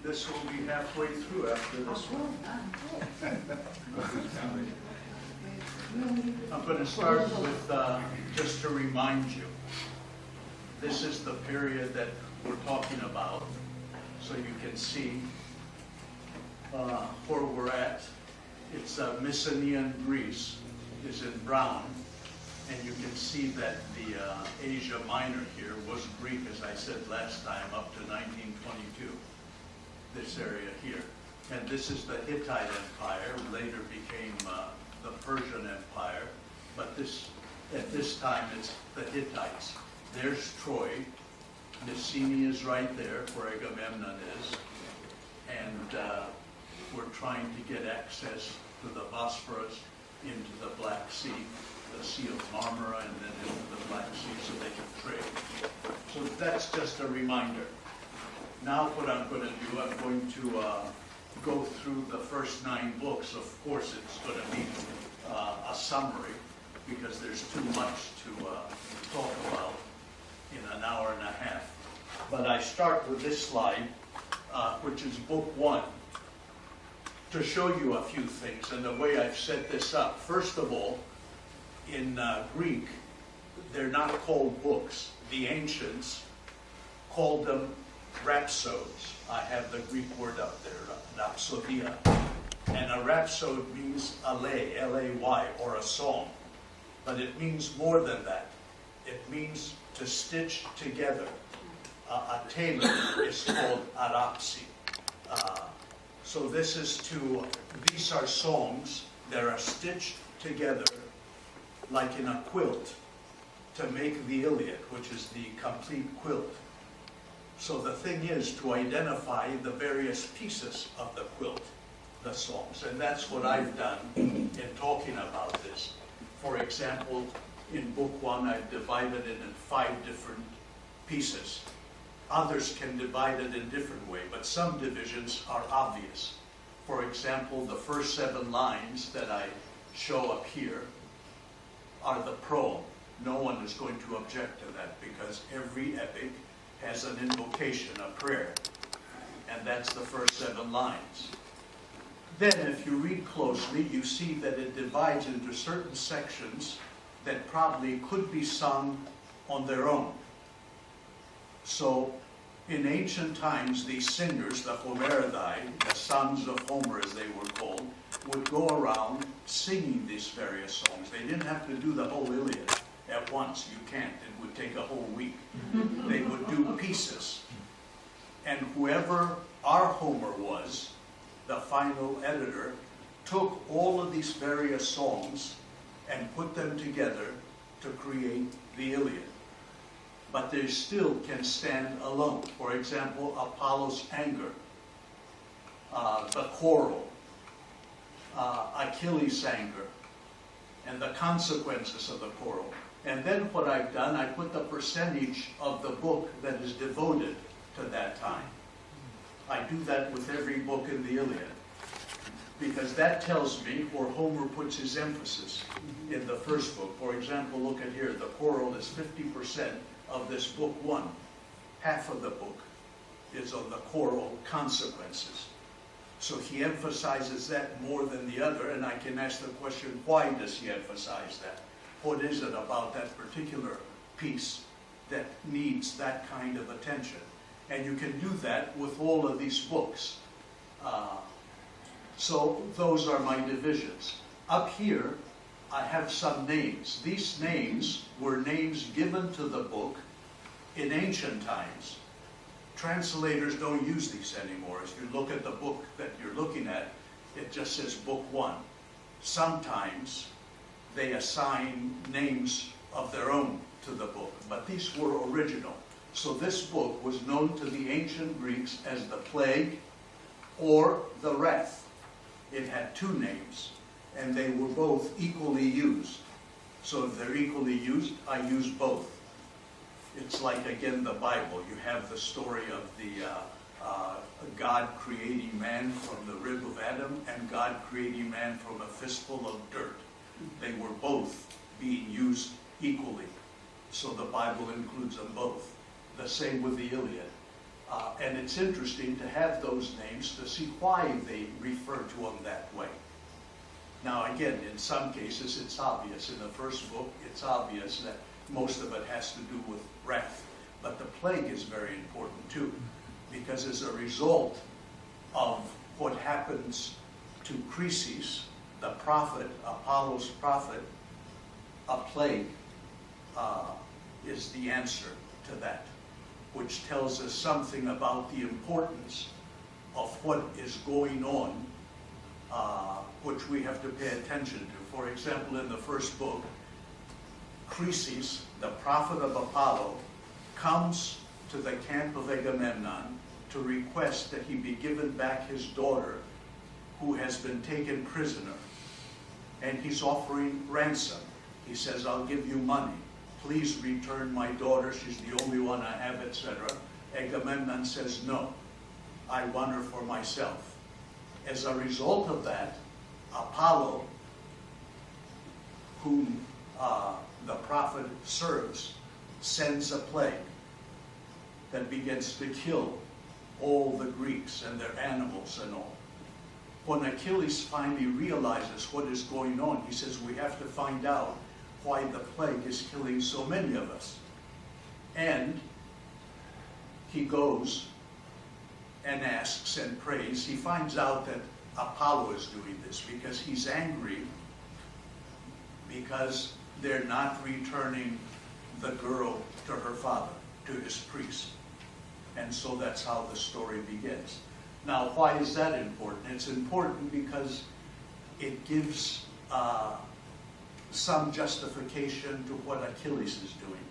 this will be halfway through after this one. I'm going to start with, just to remind you, this is the period that we're talking about, so you can see where we're at. It's Mycenaean Greece is in brown, and you can see that the Asia Minor here was Greek, as I said last time, up to 1922, this area here. And this is the Hittite Empire, later became the Persian Empire, but at this time it's the Hittites. There's Troy, Messene is right there, where Agamemnon is, and we're trying to get access to the Bosphorus, into the Black Sea, the Sea of Marmara, and then into the Black Sea so they can trade. So that's just a reminder. Now what I'm going to do, I'm going to go through the first 9 books. Of course, it's going to be a summary because there's too much to talk about in an hour and a half. But I start with this slide, which is book 1, to show you a few things and the way I've set this up. First of all, in Greek, they're not called books. The ancients called them rhapsodes. I have the Greek word up there, rhapsodia. And a rhapsode means a lay, L-A-Y, or a song. But it means more than that. It means to stitch together. A tailor is called arapsi. So these are songs that are stitched together like in a quilt to make the Iliad, which is the complete quilt. So the thing is to identify the various pieces of the quilt, the songs, and that's what I've done in talking about this. For example, in book 1, I've divided it in 5 different pieces. Others can divide it in a different way, but some divisions are obvious. For example, the first 7 lines that I show up here are the proem. No one is going to object to that because every epic has an invocation, a prayer, and that's the first 7 lines. Then, if you read closely, you see that it divides into certain sections that probably could be sung on their own. So, in ancient times, these singers, the Homeridae, the sons of Homer as they were called, would go around singing these various songs. They didn't have to do the whole Iliad at once. You can't. It would take a whole week. They would do pieces. And whoever our Homer was, the final editor, took all of these various songs and put them together to create the Iliad. But they still can stand alone. For example, Apollo's anger, the quarrel, Achilles' anger, and the consequences of the quarrel. And then what I've done, I put the percentage of the book that is devoted to that time. I do that with every book in the Iliad, because that tells me where Homer puts his emphasis in the first book. For example, look at here, the quarrel is 50% of this book 1. Half of the book is on the quarrel consequences. So he emphasizes that more than the other, and I can ask the question, why does he emphasize that? What is it about that particular piece that needs that kind of attention? And you can do that with all of these books. So those are my divisions. Up here, I have some names. These names were names given to the book in ancient times. Translators don't use these anymore. If you look at the book that you're looking at, it just says book 1. Sometimes they assign names of their own to the book, but these were original. So this book was known to the ancient Greeks as the Plague or the Wrath. It had 2 names, and they were both equally used. So if they're equally used, I use both. It's like, again, the Bible. You have the story of the God creating man from the rib of Adam and God creating man from a fistful of dirt. They were both being used equally. So the Bible includes them both. The same with the Iliad. And it's interesting to have those names to see why they refer to them that way. Now again, in some cases it's obvious. In the first book, it's obvious that most of it has to do with wrath. But the plague is very important too, because as a result of what happens to Chryses, the prophet, Apollo's prophet, a plague is the answer to that, which tells us something about the importance of what is going on, which we have to pay attention to. For example, in the first book, Chryses, the prophet of Apollo, comes to the camp of Agamemnon to request that he be given back his daughter, who has been taken prisoner. And he's offering ransom. He says, I'll give you money. Please return my daughter. She's the only one I have, etc. Agamemnon says, no, I want her for myself. As a result of that, Apollo, whom the prophet serves, sends a plague that begins to kill all the Greeks and their animals and all. When Achilles finally realizes what is going on, he says, we have to find out why the plague is killing so many of us. And he goes and asks and prays. He finds out that Apollo is doing this because he's angry because they're not returning the girl to her father, to his priest. And so that's how the story begins. Now, why is that important? It's important because it gives some justification to what Achilles is doing.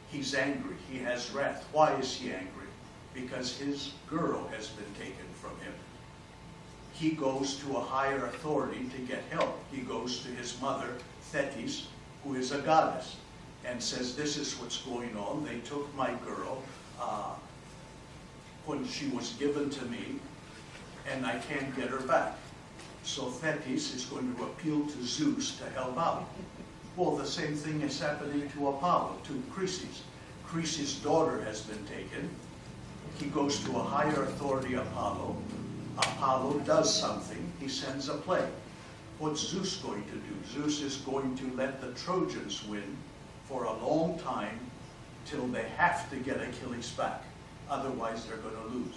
He's angry. He has wrath. Why is he angry? Because his girl has been taken from him. He goes to a higher authority to get help. He goes to his mother, Thetis, who is a goddess, and says, this is what's going on. They took my girl when she was given to me, and I can't get her back. So Thetis is going to appeal to Zeus to help out. Well, the same thing is happening to Apollo, to Chryses. Chryses' daughter has been taken. He goes to a higher authority, Apollo. Apollo does something. He sends a plague. What's Zeus going to do? Zeus is going to let the Trojans win for a long time till they have to get Achilles back. Otherwise, they're going to lose.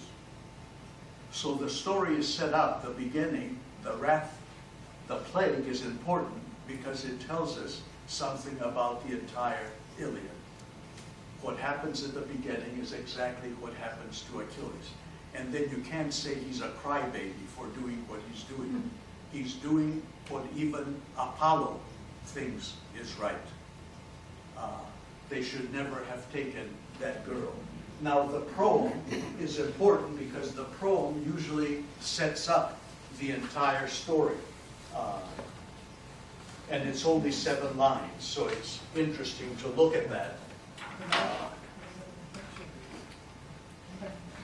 So the story is set up, the beginning, the wrath, the plague is important because it tells us something about the entire Iliad. What happens at the beginning is exactly what happens to Achilles. And then you can't say he's a crybaby for doing what he's doing. He's doing what even Apollo thinks is right. They should never have taken that girl. Now the proem is important because the proem usually sets up the entire story. And it's only 7 lines, so it's interesting to look at that.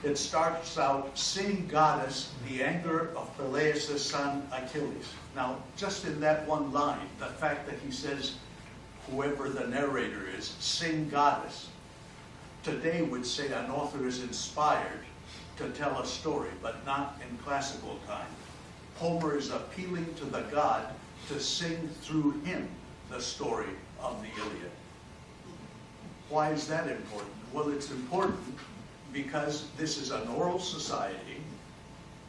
It starts out, sing goddess, the anger of Peleus' son Achilles. Now, just in that one line, the fact that he says, whoever the narrator is, sing goddess, today would say an author is inspired to tell a story, but not in classical time. Homer is appealing to the god to sing through him the story of the Iliad. Why is that important? Well, it's important because this is an oral society,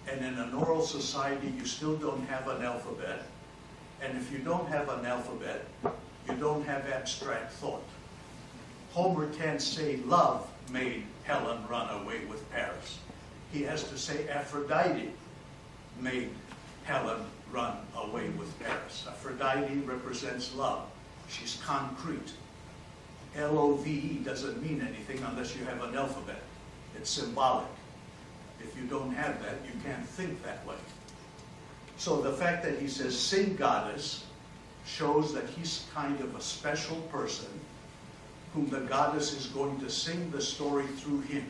and in an oral society you still don't have an alphabet, and if you don't have an alphabet, you don't have abstract thought. Homer can't say love made Helen run away with Paris. He has to say Aphrodite made Helen run away with Paris. Aphrodite represents love. She's concrete. L-O-V-E doesn't mean anything unless you have an alphabet. It's symbolic. If you don't have that, you can't think that way. So the fact that he says, sing goddess, shows that he's kind of a special person whom the goddess is going to sing the story through him.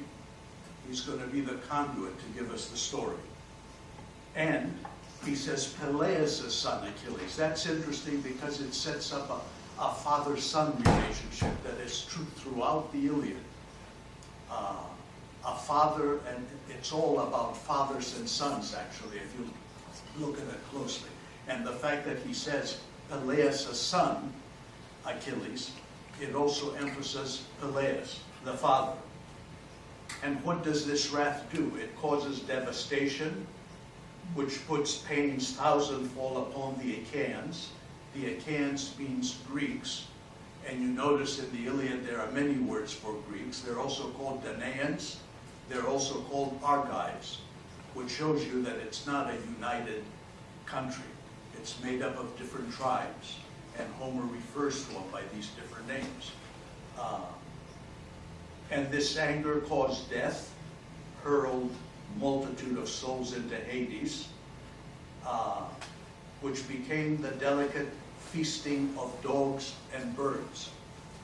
He's going to be the conduit to give us the story. And he says, Peleus' son Achilles. That's interesting because it sets up a father-son relationship that is true throughout the Iliad. A father, and it's all about fathers and sons, actually, if you look at it closely. And the fact that he says Peleus' son, Achilles, it also emphasizes Peleus, the father. And what does this wrath do? It causes devastation, which puts pains thousandfold upon the Achaeans. The Achaeans means Greeks. And you notice in the Iliad there are many words for Greeks. They're also called Danaans. They're also called Argives, which shows you that it's not a united country. It's made up of different tribes. And Homer refers to them by these different names. And this anger caused death, hurled multitude of souls into Hades, which became the delicate feasting of dogs and birds.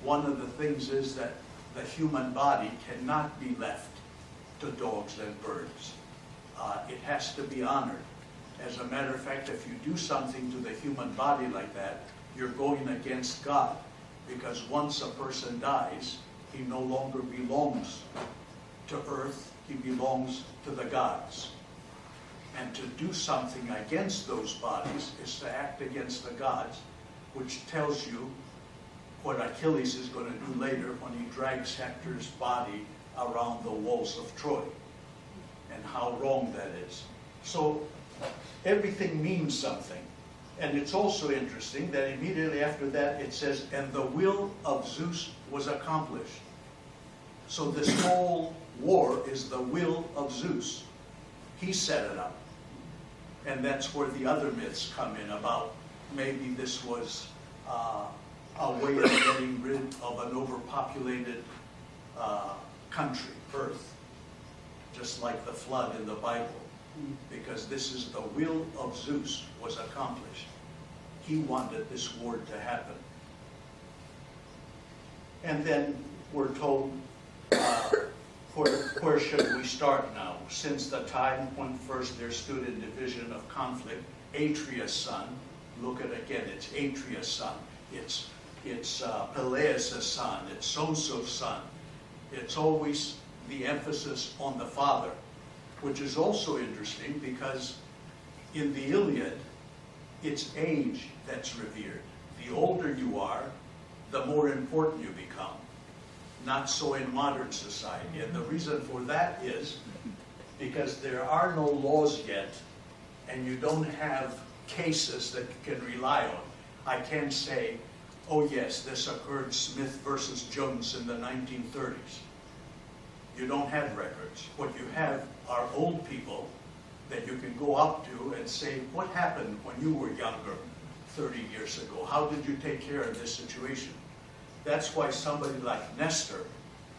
One of the things is that the human body cannot be left to dogs and birds. It has to be honored. As a matter of fact, if you do something to the human body like that, you're going against God, because once a person dies, he no longer belongs to earth, he belongs to the gods. And to do something against those bodies is to act against the gods, which tells you what Achilles is going to do later when he drags Hector's body around the walls of Troy, and how wrong that is. So everything means something. And it's also interesting that immediately after that it says, and the will of Zeus was accomplished. So this whole war is the will of Zeus. He set it up. And that's where the other myths come in about maybe this was a way of getting rid of an overpopulated country, earth, just like the flood in the Bible, because this is the will of Zeus was accomplished. He wanted this war to happen. And then we're told, where should we start now? Since the time when first there stood in division of conflict, Atreus' son, look at again, it's Atreus' son, it's Peleus' son, it's so-and-so's son. It's always the emphasis on the father, which is also interesting because in the Iliad, it's age that's revered. The older you are, the more important you become. Not so in modern society. And the reason for that is because there are no laws yet, and you don't have cases that you can rely on. I can't say, oh yes, this occurred Smith versus Jones in the 1930s. You don't have records. What you have are old people that you can go up to and say, what happened when you were younger 30 years ago? How did you take care of this situation? That's why somebody like Nestor,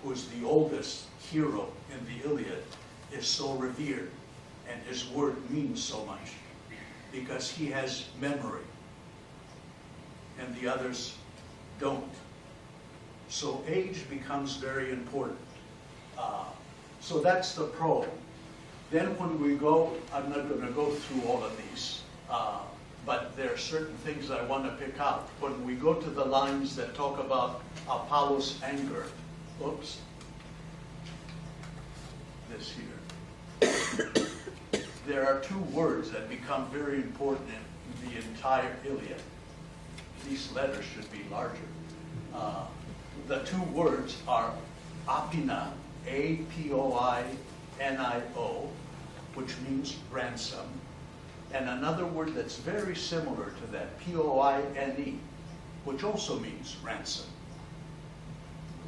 who is the oldest hero in the Iliad, is so revered, and his word means so much, because he has memory, and the others don't. So age becomes very important. So that's the probe. Then when we go, I'm not going to go through all of these, but there are certain things I want to pick out. When we go to the lines that talk about Apollo's anger, oops, this here. There are two words that become very important in the entire Iliad. These letters should be larger. The two words are apina, A-P-O-I-N-I-O, which means ransom, and another word that's very similar to that, P-O-I-N-E, which also means ransom.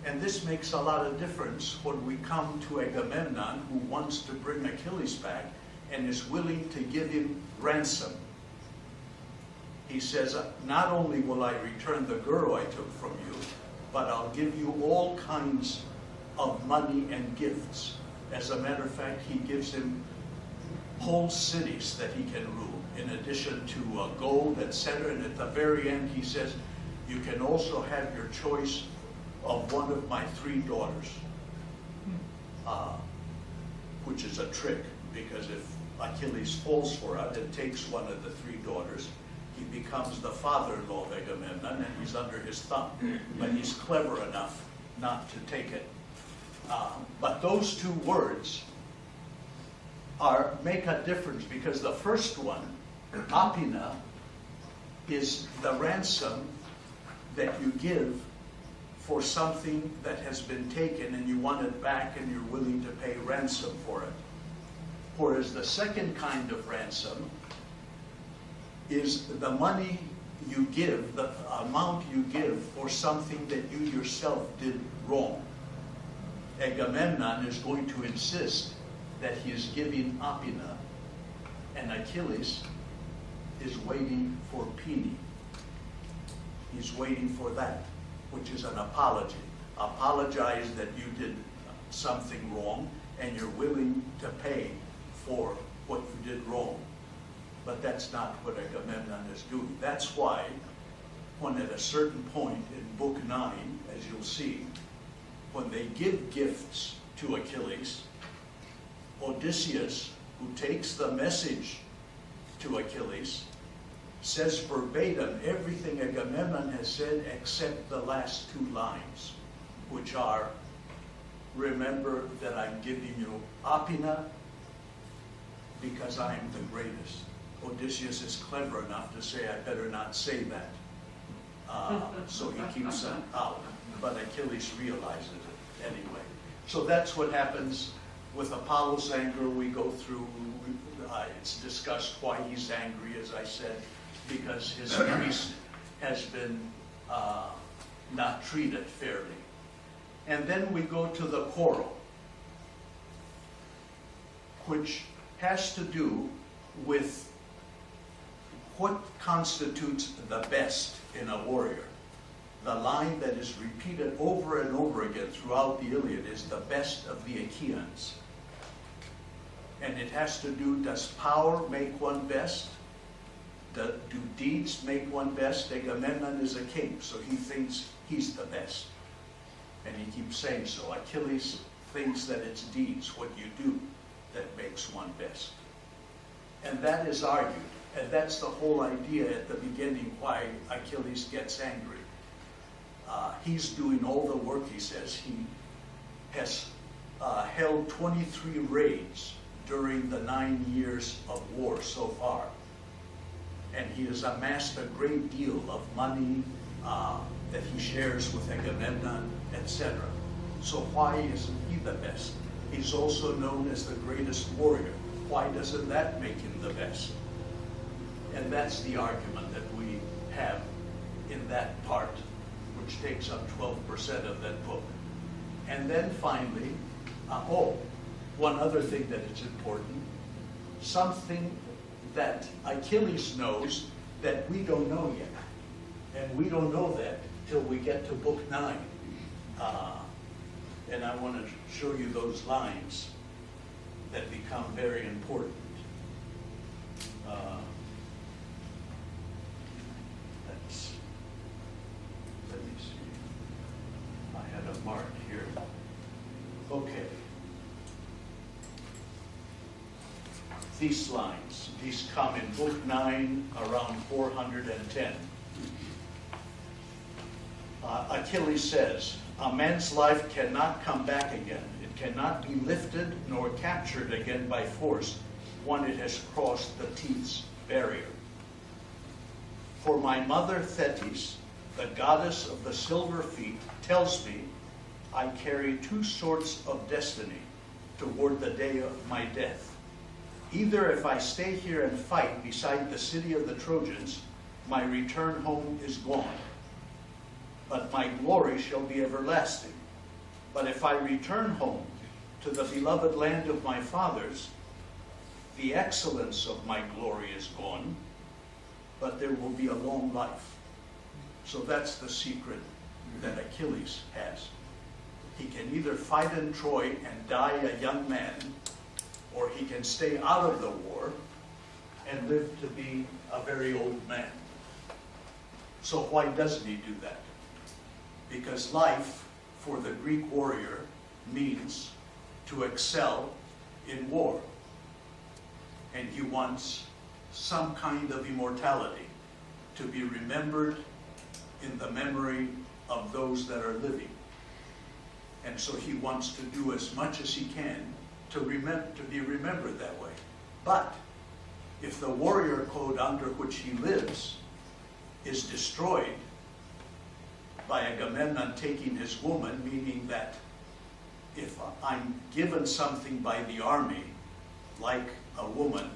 And this makes a lot of difference when we come to Agamemnon, who wants to bring Achilles back and is willing to give him ransom. He says, not only will I return the girl I took from you, but I'll give you all kinds of money and gifts. As a matter of fact, he gives him whole cities that he can rule, in addition to gold, etc. And at the very end, he says, you can also have your choice of one of my 3 daughters, which is a trick, because if Achilles falls for it and takes one of the 3 daughters, he becomes the father-in-law of Agamemnon, and he's under his thumb. But he's clever enough not to take it. But those two words make a difference, because the first one, apina, is the ransom that you give for something that has been taken and you want it back and you're willing to pay ransom for it. Whereas the second kind of ransom is the money you give, the amount you give for something that you yourself did wrong. Agamemnon is going to insist that he is giving apina, and Achilles is waiting for pini. He's waiting for that, which is an apology. Apologize that you did something wrong and you're willing to pay for what you did wrong. But that's not what Agamemnon is doing. That's why when at a certain point in Book 9, as you'll see, when they give gifts to Achilles, Odysseus, who takes the message to Achilles, says verbatim everything Agamemnon has said except the last two lines, which are, remember that I'm giving you apina because I am the greatest. Odysseus is clever enough to say, I better not say that. So he keeps them out. But Achilles realizes it anyway. So that's what happens with Apollo's anger. We go through, it's discussed why he's angry, as I said, because his priest has been not treated fairly. And then we go to the quarrel, which has to do with what constitutes the best in a warrior. The line that is repeated over and over again throughout the Iliad is the best of the Achaeans. And it has to do, does power make one best? Do deeds make one best? Agamemnon is a king, so he thinks he's the best. And he keeps saying so. Achilles thinks that it's deeds, what you do, that makes one best. And that is argued. And that's the whole idea at the beginning why Achilles gets angry. He's doing all the work, he says. He has held 23 raids during the 9 years of war so far. And he has amassed a great deal of money that he shares with Agamemnon, etc. So why isn't he the best? He's also known as the greatest warrior. Why doesn't that make him the best? And that's the argument that we have in that part, which takes up 12% of that book. And then finally, one other thing that is important, something that Achilles knows that we don't know yet. And we don't know that till we get to Book 9. And I want to show you those lines that become very important. Let me see. I had a mark here. Okay. These lines, these come in Book 9, around 410. Achilles says, a man's life cannot come back again. It cannot be lifted nor captured again by force when it has crossed the teeth's barrier. For my mother Thetis, the goddess of the silver feet, tells me I carry two sorts of destiny toward the day of my death. Either if I stay here and fight beside the city of the Trojans, my return home is gone, but my glory shall be everlasting. But if I return home to the beloved land of my fathers, the excellence of my glory is gone, but there will be a long life. So that's the secret that Achilles has. He can either fight in Troy and die a young man, or he can stay out of the war and live to be a very old man. So why doesn't he do that? Because life for the Greek warrior means to excel in war. And he wants some kind of immortality, to be remembered in the memory of those that are living. And so he wants to do as much as he can to be remembered that way. But if the warrior code under which he lives is destroyed by Agamemnon taking his woman, meaning that if I'm given something by the army, like a woman,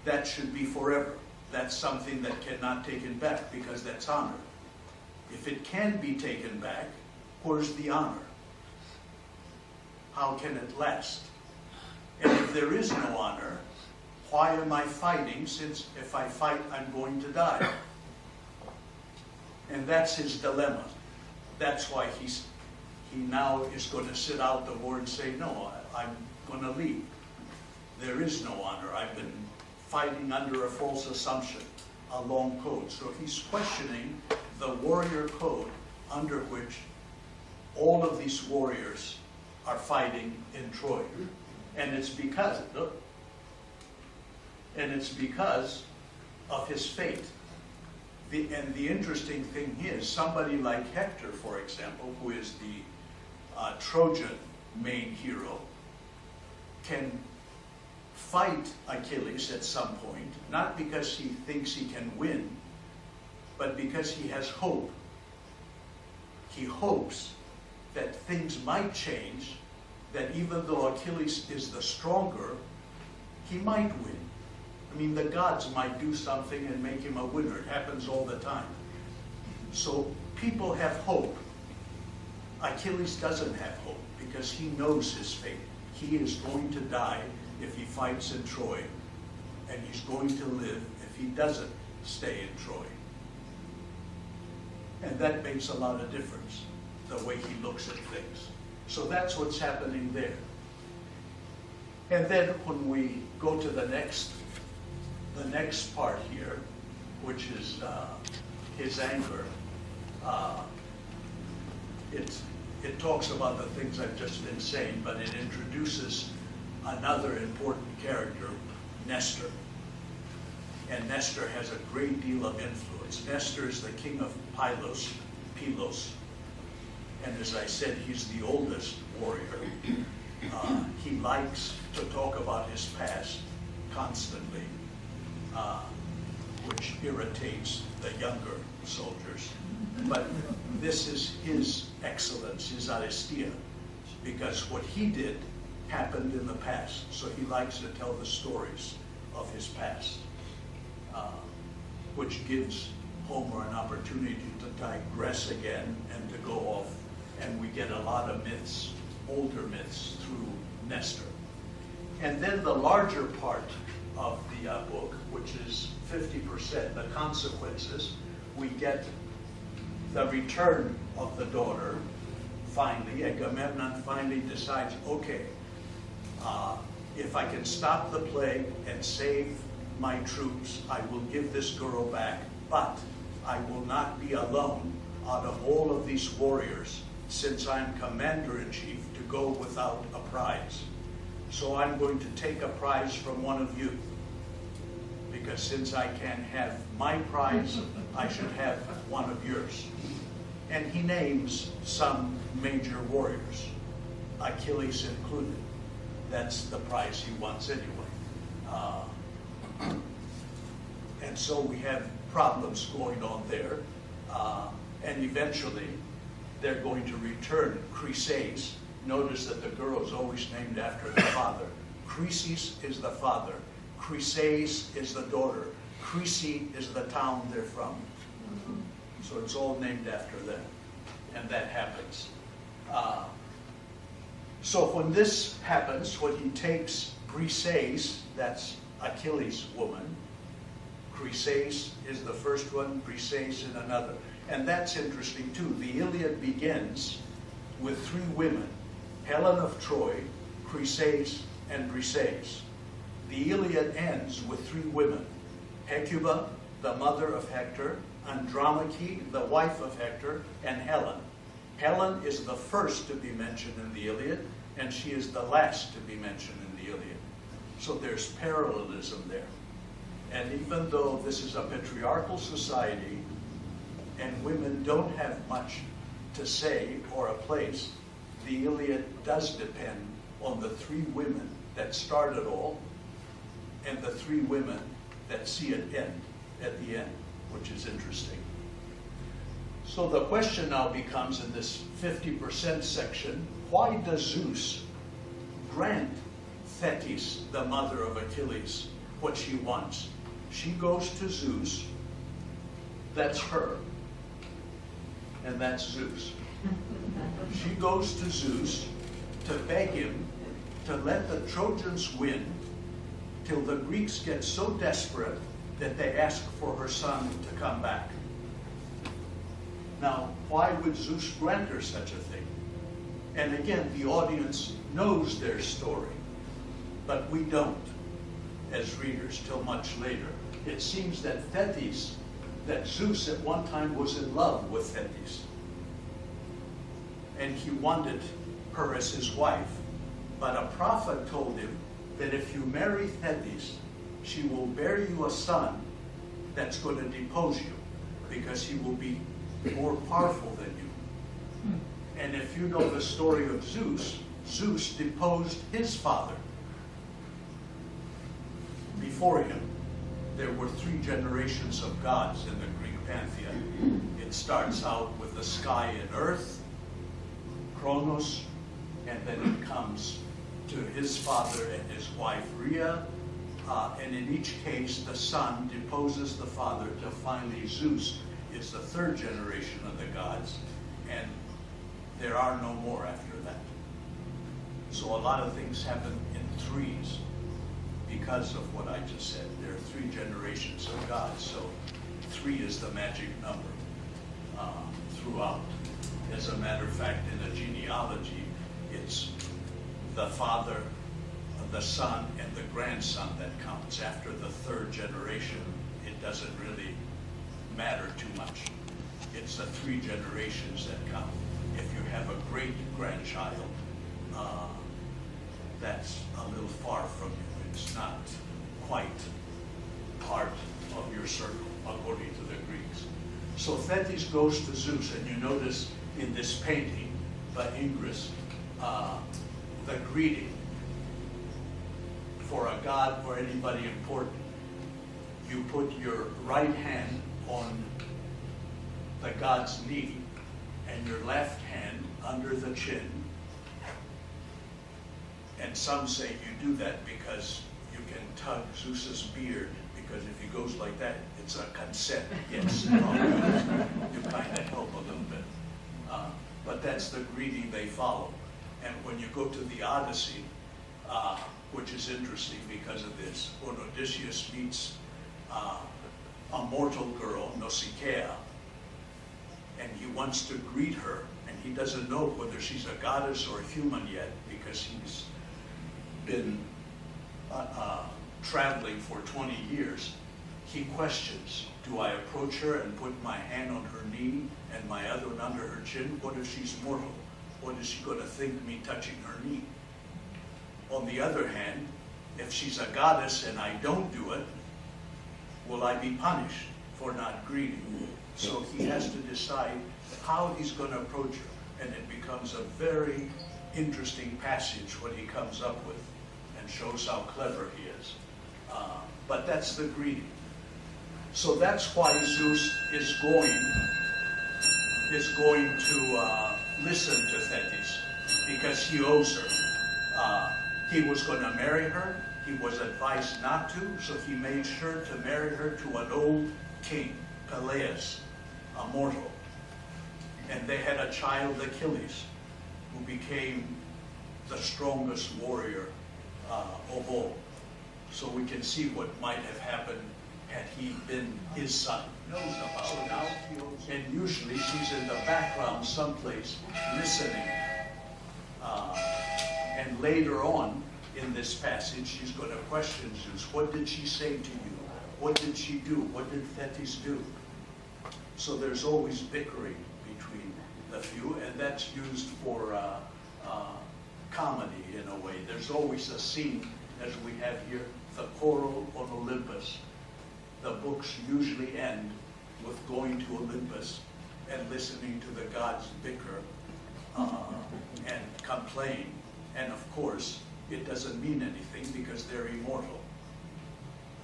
that should be forever. That's something that cannot take it back, because that's honor. If it can be taken back, where's the honor? How can it last? And if there is no honor, why am I fighting, since if I fight, I'm going to die? And that's his dilemma. That's why he now is going to sit out the war and say, no, I'm going to leave. There is no honor. I've been fighting under a false assumption, a long code. So he's questioning the warrior code under which all of these warriors are fighting in Troy. And it's because of his fate. And the interesting thing is, somebody like Hector, for example, who is the Trojan main hero, can fight Achilles at some point, not because he thinks he can win, but because he has hope. He hopes that things might change, that even though Achilles is the stronger, he might win. I mean, the gods might do something and make him a winner. It happens all the time. So people have hope. Achilles doesn't have hope because he knows his fate. He is going to die if he fights in Troy, and he's going to live if he doesn't stay in Troy. And that makes a lot of difference, the way he looks at things. So that's what's happening there. And then when we go to the next part here, which is his anger, it talks about the things I've just been saying, but it introduces another important character, Nestor. And Nestor has a great deal of influence. Nestor is the king of Pylos, and as I said, he's the oldest warrior. He likes to talk about his past constantly, which irritates the younger soldiers. But this is his excellence, his aristia, because what he did happened in the past. So he likes to tell the stories of his past, which gives Homer an opportunity to digress again and to go off. And we get a lot of myths, older myths, through Nestor. And then the larger part of the book, which is 50%, the consequences, we get the return of the daughter. Finally, Agamemnon finally decides, okay, if I can stop the plague and save my troops, I will give this girl back, but I will not be alone out of all of these warriors, since I'm commander-in-chief, to go without a prize. So I'm going to take a prize from one of you, because since I can't have my prize, I should have one of yours. And he names some major warriors, Achilles included. That's the prize he wants anyway. And so we have problems going on there. And eventually, they're going to return Chryses. Notice that the girl is always named after the father. Chryses is the father. Chryses is the daughter. Chryse is the town they're from. So it's all named after them. And that happens. So when this happens, when he takes Briseis, that's Achilles' woman, Chryses is the first one, Briseis in another. And that's interesting too. The Iliad begins with three women, Helen of Troy, Chryses, and Briseis. The Iliad ends with three women, Hecuba, the mother of Hector, Andromache, the wife of Hector, and Helen. Helen is the first to be mentioned in the Iliad, and she is the last to be mentioned in the Iliad. So there's parallelism there. And even though this is a patriarchal society, and women don't have much to say or a place, the Iliad does depend on the three women that start it all and the three women that see it end at the end, which is interesting. So the question now becomes in this 50% section, why does Zeus grant Thetis, the mother of Achilles, what she wants? She goes to Zeus, that's her, and that's Zeus. She goes to Zeus to beg him to let the Trojans win till the Greeks get so desperate that they ask for her son to come back. Now, why would Zeus grant her such a thing? And again, the audience knows their story, but we don't, as readers, till much later. It seems that Thetis, that Zeus at one time was in love with Thetis, and he wanted her as his wife. But a prophet told him that if you marry Thetis, she will bear you a son that's going to depose you, because he will be more powerful than you. And if you know the story of Zeus, Zeus deposed his father. Before him, there were three generations of gods in the Greek pantheon. It starts out with the sky and earth, Kronos, and then it comes to his father and his wife Rhea, and in each case the son deposes the father till finally Zeus is the third generation of the gods, and there are no more after that. So a lot of things happen in threes because of what I just said. There are three generations of gods, so three is the magic number throughout. As a matter of fact, in a genealogy, it's the father, the son, and the grandson that counts. After the third generation, it doesn't really matter too much. It's the three generations that count. If you have a great-grandchild, that's a little far from you. It's not quite part of your circle, according to the Greeks. So Thetis goes to Zeus, and you notice in this painting by Ingres, the greeting for a god or anybody important. You put your right hand on the god's knee and your left hand under the chin. And some say you do that because you can tug Zeus's beard, because if he goes like that, it's a consent. Yes, you kind of help a little bit. But that's the greeting they follow. And when you go to the Odyssey, which is interesting because of this, when Odysseus meets a mortal girl, Nausicaa, and he wants to greet her, and he doesn't know whether she's a goddess or a human yet, because he's been traveling for 20 years. He questions, do I approach her and put my hand on her knee and my other one under her chin? What if she's mortal? What is she going to think me touching her knee? On the other hand, if she's a goddess and I don't do it, will I be punished for not greeting? So he has to decide how he's going to approach her. And it becomes a very interesting passage what he comes up with, and shows how clever he is. But that's the greeting. So that's why Zeus is going to listen to Thetis, because he owes her. He was going to marry her. He was advised not to, so he made sure to marry her to an old king, Peleus, a mortal. And they had a child, Achilles, who became the strongest warrior of all. So we can see what might have happened had he been his son. Knows about so now he owes, and usually she's in the background someplace listening. And later on in this passage, she's going to question Zeus. What did she say to you? What did she do? What did Thetis do? So there's always bickering between the few, and that's used for comedy in a way. There's always a scene, as we have here, the choral on Olympus. The books usually end with going to Olympus and listening to the gods bicker and complain. And of course, it doesn't mean anything because they're immortal.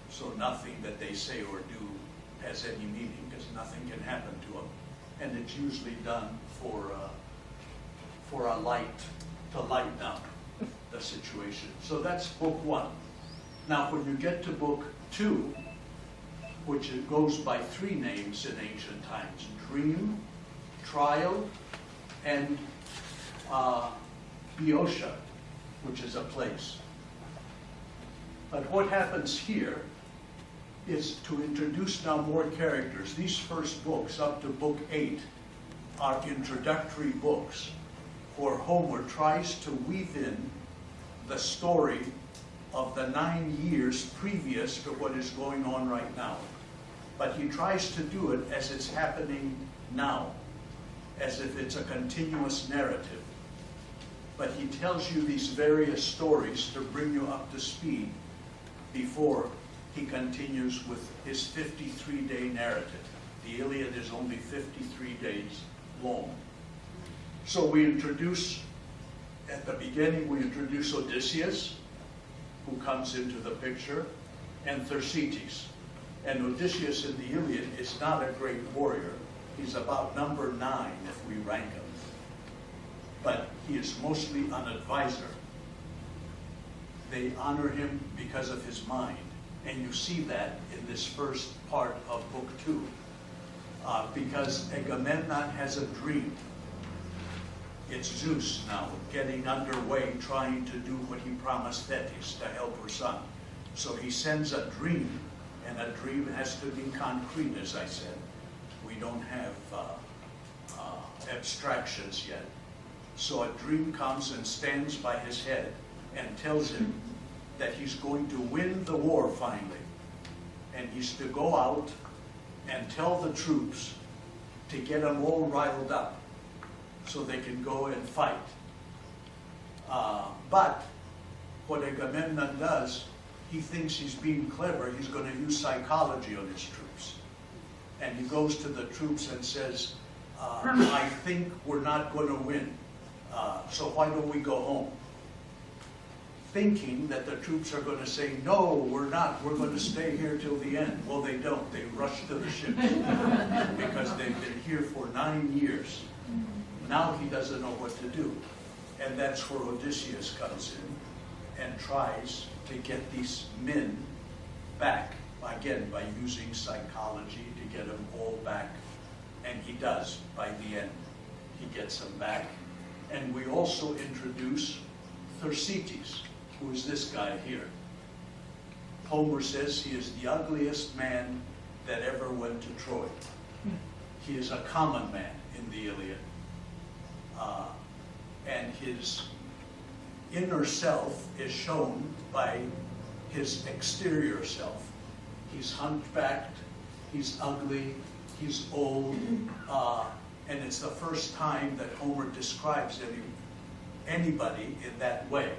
So nothing that they say or do has any meaning because nothing can happen to them. And it's usually done for a light, to lighten up the situation. So that's book 1. Now when you get to book 2, which it goes by 3 names in ancient times: Dream, Trial, and Boeotia, which is a place. But what happens here is to introduce now more characters. These first books, up to book 8, are introductory books where Homer tries to weave in the story of the 9 years previous to what is going on right now. But he tries to do it as it's happening now, as if it's a continuous narrative. But he tells you these various stories to bring you up to speed before he continues with his 53-day narrative. The Iliad is only 53 days long. So we introduce, at the beginning, we introduce Odysseus, who comes into the picture, and Thersites. And Odysseus in the Iliad is not a great warrior. He's about number 9 if we rank him. But he is mostly an advisor. They honor him because of his mind. And you see that in this first part of book 2. Because Agamemnon has a dream. It's Zeus now getting underway, trying to do what he promised Thetis, to help her son. So he sends a dream, and a dream has to be concrete, as I said. We don't have abstractions yet. So a dream comes and stands by his head and tells him that he's going to win the war finally. And he's to go out and tell the troops to get them all riled up so they can go and fight. But what Agamemnon does, he thinks he's being clever. He's going to use psychology on his troops. And he goes to the troops and says, I think we're not going to win. So why don't we go home? Thinking that the troops are going to say, no, we're not. We're going to stay here till the end. Well, they don't. They rush to the ships because they've been here for 9 years. Now he doesn't know what to do. And that's where Odysseus comes in and tries to get these men back, again, by using psychology to get them all back. And he does by the end. He gets them back. And we also introduce Thersites, who is this guy here. Homer says he is the ugliest man that ever went to Troy. He is a common man in the Iliad. And his inner self is shown by his exterior self. He's hunchbacked, he's ugly, he's old, and it's the first time that Homer describes anybody in that way.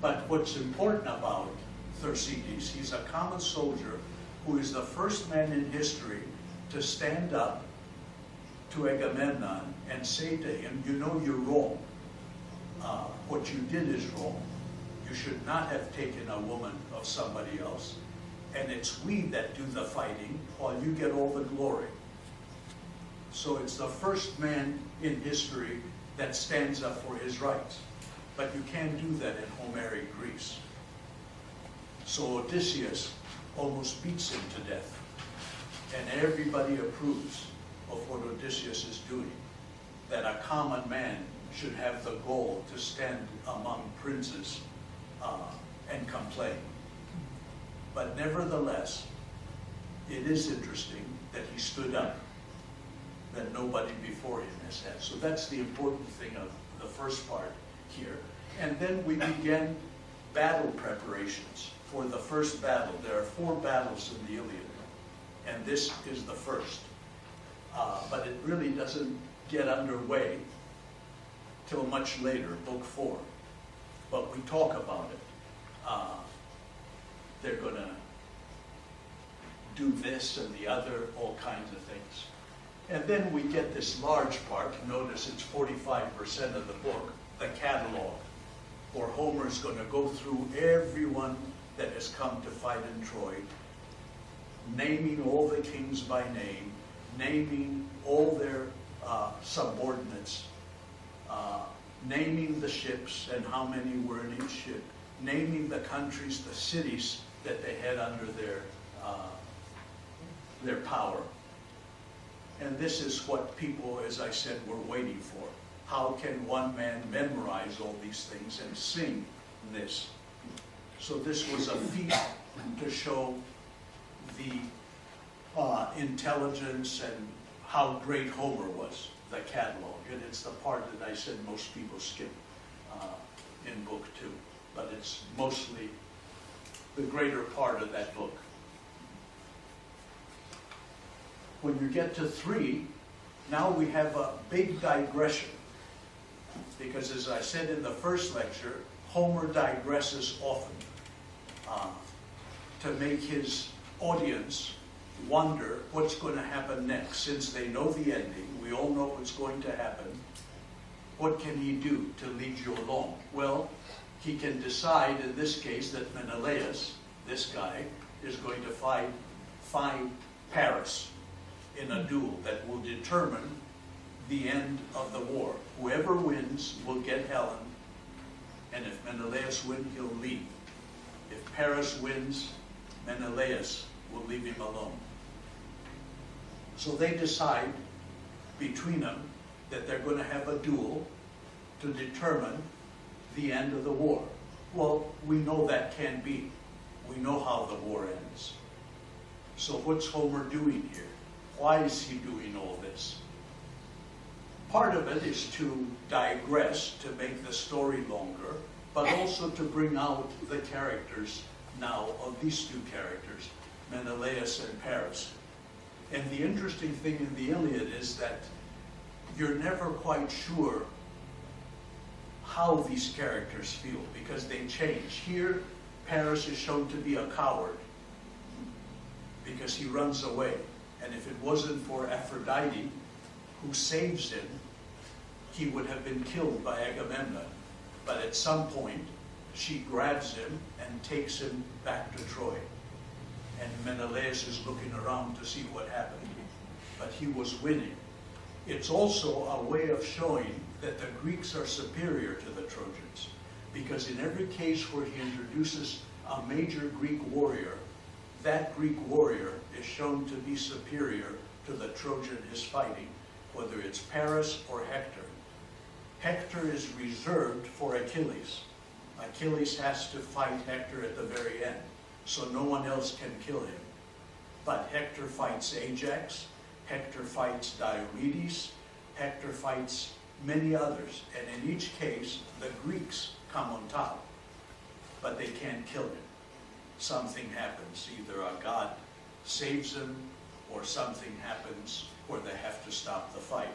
But what's important about Thersites, he's a common soldier who is the first man in history to stand up to Agamemnon and say to him, you know you're wrong. What you did is wrong. You should not have taken a woman of somebody else. And it's we that do the fighting while you get all the glory. So it's the first man in history that stands up for his rights. But you can't do that in Homeric Greece. So Odysseus almost beats him to death. And everybody approves of what Odysseus is doing. That a common man should have the goal to stand among princes and complain. But nevertheless, it is interesting that he stood up, that nobody before him has had. So that's the important thing of the first part here. And then we begin battle preparations for the first battle. There are 4 battles in the Iliad, and this is the first. But it really doesn't get underway till much later, book 4. But we talk about it. They're going to do this and the other, all kinds of things. And then we get this large part, notice it's 45% of the book, the catalog, where Homer's going to go through everyone that has come to fight in Troy, naming all the kings by name, naming all their subordinates, naming the ships and how many were in each ship, naming the countries, the cities that they had under their power. And this is what people, as I said, were waiting for. How can one man memorize all these things and sing this? So this was a feat to show the intelligence and how great Homer was, the catalog. And it's the part that I said most people skip in book 2. But it's mostly the greater part of that book. When you get to 3, now we have a big digression. Because as I said in the first lecture, Homer digresses often to make his audience wonder what's going to happen next. Since they know the ending, we all know what's going to happen. What can he do to lead you along? Well, he can decide in this case that Menelaus, this guy, is going to fight Paris in a duel that will determine the end of the war. Whoever wins will get Helen, and if Menelaus wins, he'll leave. If Paris wins, Menelaus will leave him alone. So they decide between them that they're going to have a duel to determine the end of the war. Well, we know that can be. We know how the war ends. So what's Homer doing here? Why is he doing all this? Part of it is to digress, to make the story longer, but also to bring out the characters now of these two characters, Menelaus and Paris. And the interesting thing in the Iliad is that you're never quite sure how these characters feel, because they change. Here, Paris is shown to be a coward because he runs away. And if it wasn't for Aphrodite, who saves him, he would have been killed by Agamemnon. But at some point, she grabs him and takes him back to Troy. And Menelaus is looking around to see what happened. But he was winning. It's also a way of showing that the Greeks are superior to the Trojans. Because in every case where he introduces a major Greek warrior, that Greek warrior is shown to be superior to the Trojan he's fighting, whether it's Paris or Hector. Hector is reserved for Achilles. Achilles has to fight Hector at the very end, so no one else can kill him. But Hector fights Ajax, Hector fights Diomedes, Hector fights many others, and in each case, the Greeks come on top, but they can't kill him. Something happens, either a god saves him, or something happens where they have to stop the fight.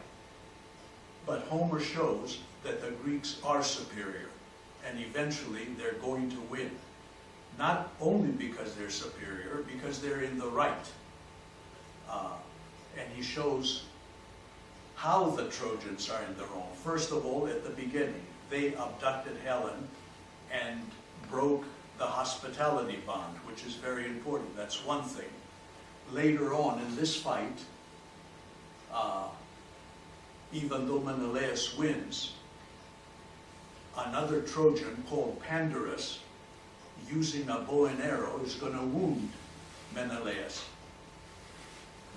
But Homer shows that the Greeks are superior, and eventually they're going to win. Not only because they're superior, because they're in the right. And he shows how the Trojans are in the wrong. First of all, at the beginning, they abducted Helen and broke the hospitality bond, which is very important. That's one thing. Later on in this fight, even though Menelaus wins, another Trojan called Pandarus, using a bow and arrow, is going to wound Menelaus.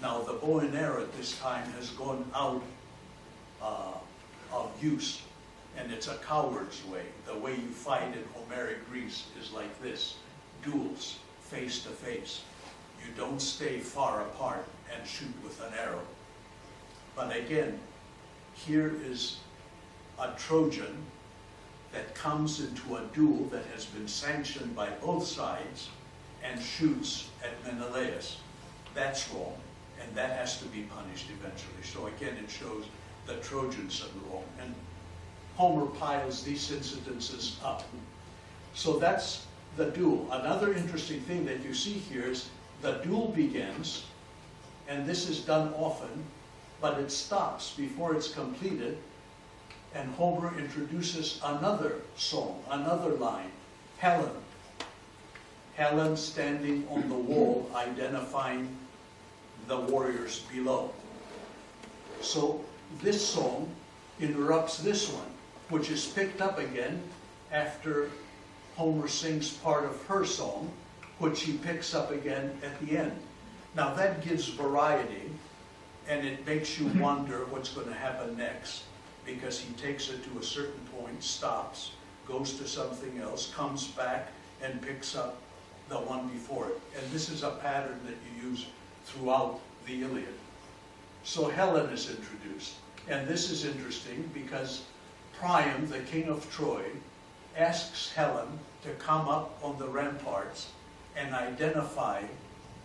Now, the bow and arrow at this time has gone out of use, and it's a coward's way. The way you fight in Homeric Greece is like this: duels, face to face. You don't stay far apart and shoot with an arrow. But again, here is a Trojan that comes into a duel that has been sanctioned by both sides and shoots at Menelaus. That's wrong, and that has to be punished eventually. So again, it shows the Trojans are wrong. And Homer piles these incidences up. So that's the duel. Another interesting thing that you see here is the duel begins, and this is done often, but it stops before it's completed, and Homer introduces another song, another line, Helen. Helen standing on the wall, identifying the warriors below. So this song interrupts this one, which is picked up again after Homer sings part of her song, which he picks up again at the end. Now that gives variety, and it makes you wonder what's going to happen next, because he takes it to a certain point, stops, goes to something else, comes back, and picks up the one before it. And this is a pattern that you use throughout the Iliad. So Helen is introduced. And this is interesting because Priam, the king of Troy, asks Helen to come up on the ramparts and identify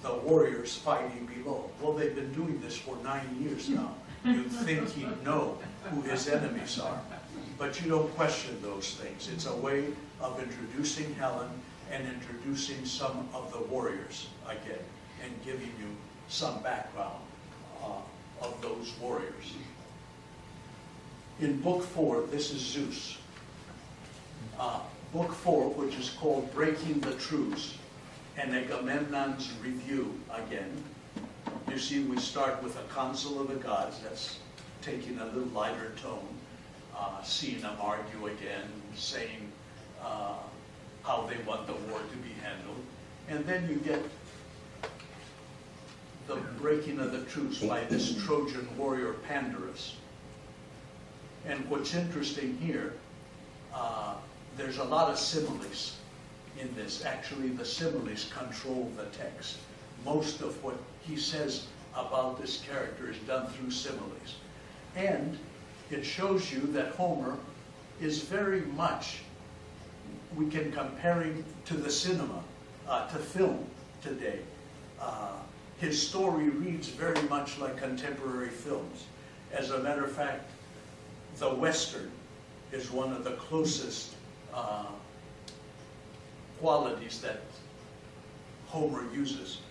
the warriors fighting below. Well, they've been doing this for 9 years now. You'd think he'd know who his enemies are. But you don't question those things. It's a way of introducing Helen and introducing some of the warriors again, and giving you some background of those warriors. In Book 4, this is Zeus. Book 4, which is called Breaking the Truce, and Agamemnon's review again. You see, we start with a council of the gods, that's taking a little lighter tone, seeing them argue again, saying how they want the war to be handled. And then you get the breaking of the truce by this Trojan warrior Pandarus. And what's interesting here, there's a lot of similes in this. Actually, the similes control the text. Most of what he says about this character is done through similes. And it shows you that Homer is very much, we can compare him to the cinema, to film today. His story reads very much like contemporary films. As a matter of fact, the Western is one of the closest qualities that Homer uses.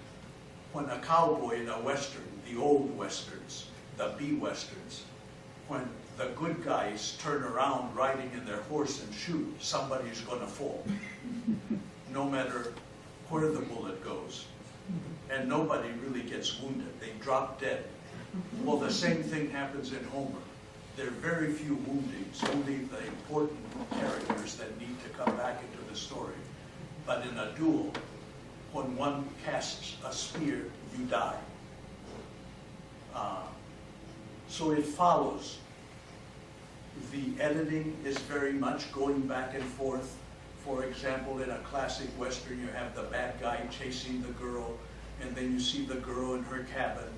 When a cowboy in a Western, the old Westerns, the B-Westerns, when the good guys turn around riding in their horse and shoot, somebody's going to fall, no matter where the bullet goes. And nobody really gets wounded. They drop dead. Well, the same thing happens in Homer. There are very few woundings, only the important characters that need to come back into the story. But in a duel, when one casts a spear, you die. So it follows. The editing is very much going back and forth. For example, in a classic Western, you have the bad guy chasing the girl, and then you see the girl in her cabin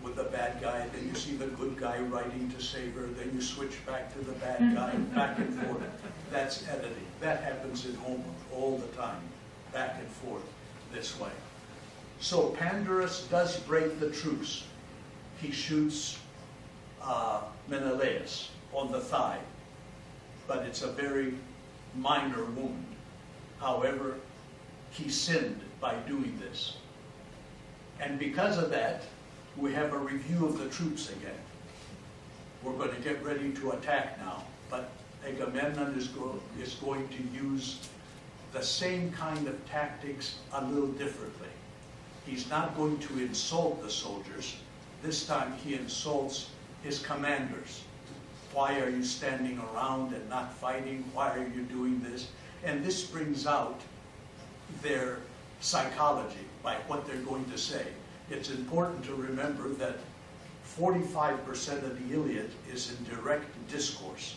with the bad guy, then you see the good guy riding to save her, then you switch back to the bad guy, back and forth. That's editing. That happens in Homer all the time, back and forth this way. So Pandarus does break the truce. He shoots Menelaus on the thigh, but it's a very minor wound. However, he sinned by doing this. And because of that, we have a review of the troops again. We're going to get ready to attack now, but Agamemnon is going to use the same kind of tactics a little differently. He's not going to insult the soldiers. This time he insults his commanders. Why are you standing around and not fighting? Why are you doing this? And this brings out their psychology by what they're going to say. It's important to remember that 45% of the Iliad is in direct discourse.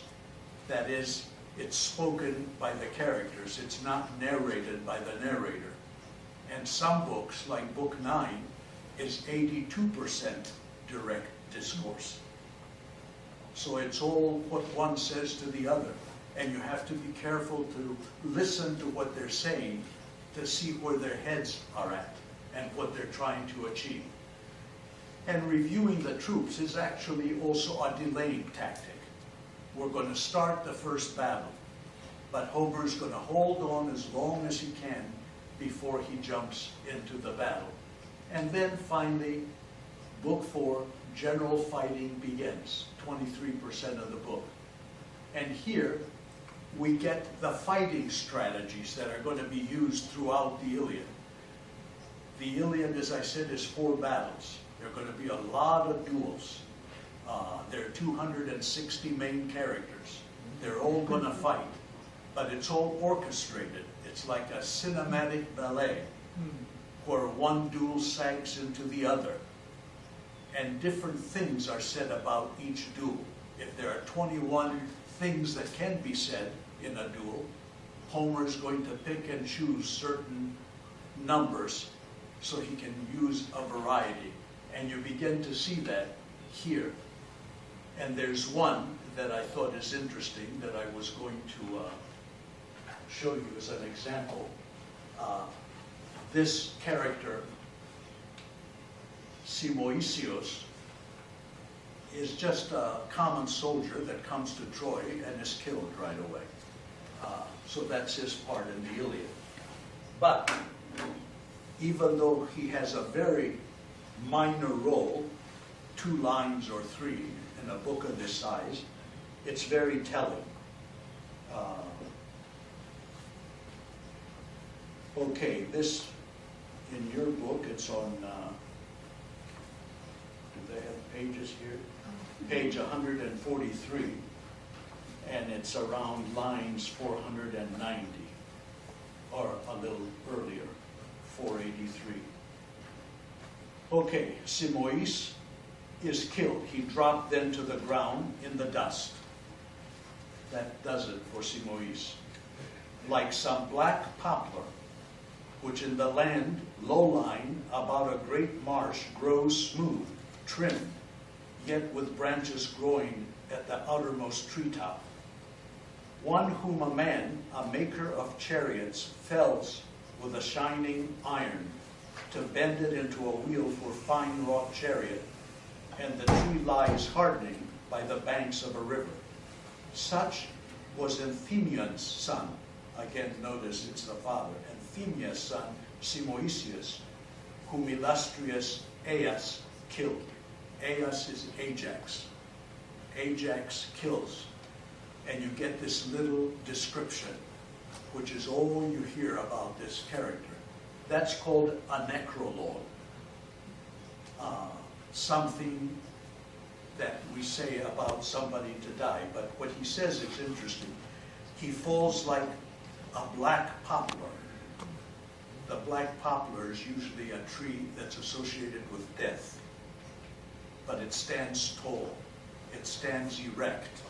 That is, it's spoken by the characters. It's not narrated by the narrator. And some books, like Book 9, is 82% direct discourse. So it's all what one says to the other. And you have to be careful to listen to what they're saying to see where their heads are at and what they're trying to achieve. And reviewing the troops is actually also a delaying tactic. We're going to start the first battle, but Homer's going to hold on as long as he can before he jumps into the battle. And then finally, Book 4, general fighting begins, 23% of the book. And here we get the fighting strategies that are going to be used throughout the Iliad. The Iliad, as I said, is 4 battles. There are going to be a lot of duels. There are 260 main characters. They're all going to fight, but it's all orchestrated. It's like a cinematic ballet where one duel sags into the other. And different things are said about each duel. If there are 21 things that can be said in a duel, Homer is going to pick and choose certain numbers so he can use a variety. And you begin to see that here. And there's one that I thought is interesting that I was going to show you as an example. This character, Simoisios, is just a common soldier that comes to Troy and is killed right away. So that's his part in the Iliad. But even though he has a very minor role, 2 lines or 3 in a book of this size, it's very telling. Okay, this in your book, it's on, do they have pages here? Page 143, and it's around lines 490, or a little earlier, 483. Okay, Simois is killed. He dropped then to the ground in the dust. That does it for Simois. Like some black poplar, which in the land low-lying about a great marsh grows smooth, trimmed, yet with branches growing at the outermost treetop. One whom a man, a maker of chariots, fells with a shining iron to bend it into a wheel for fine wrought chariot, and the tree lies hardening by the banks of a river. Such was Enthymion's son. Again, notice it's the father. Enthymion's son, Simoisius, whom illustrious Aias killed. Aias is Ajax. Ajax kills. And you get this little description, which is all you hear about this character. That's called a necrologue. Something that we say about somebody to die. But what he says is interesting. He falls like a black poplar. The black poplar is usually a tree that's associated with death. But it stands tall. It stands erect,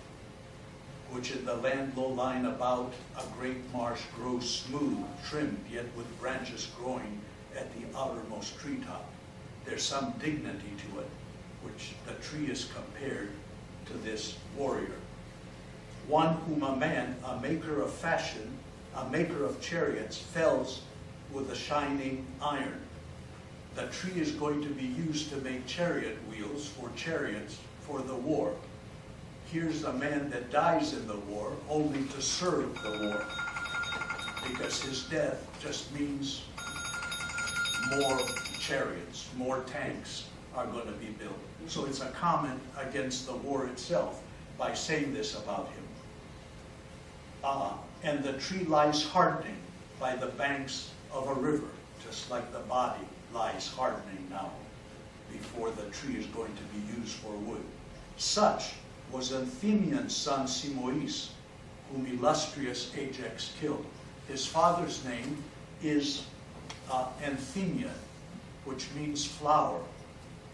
which in the land low-lying about a great marsh grows smooth, trimmed, yet with branches growing at the outermost treetop. There's some dignity to it, which the tree is compared to this warrior. One whom a man, a maker of fashion, a maker of chariots, fells with a shining iron. The tree is going to be used to make chariot wheels for chariots for the war. Here's a man that dies in the war only to serve the war, because his death just means more chariots, more tanks are going to be built. So it's a comment against the war itself by saying this about him. And the tree lies hardening by the banks of a river, just like the body lies hardening now before the tree is going to be used for wood. Such was Enthymion's son Simois, whom illustrious Ajax killed. His father's name is Enthymia, which means flower,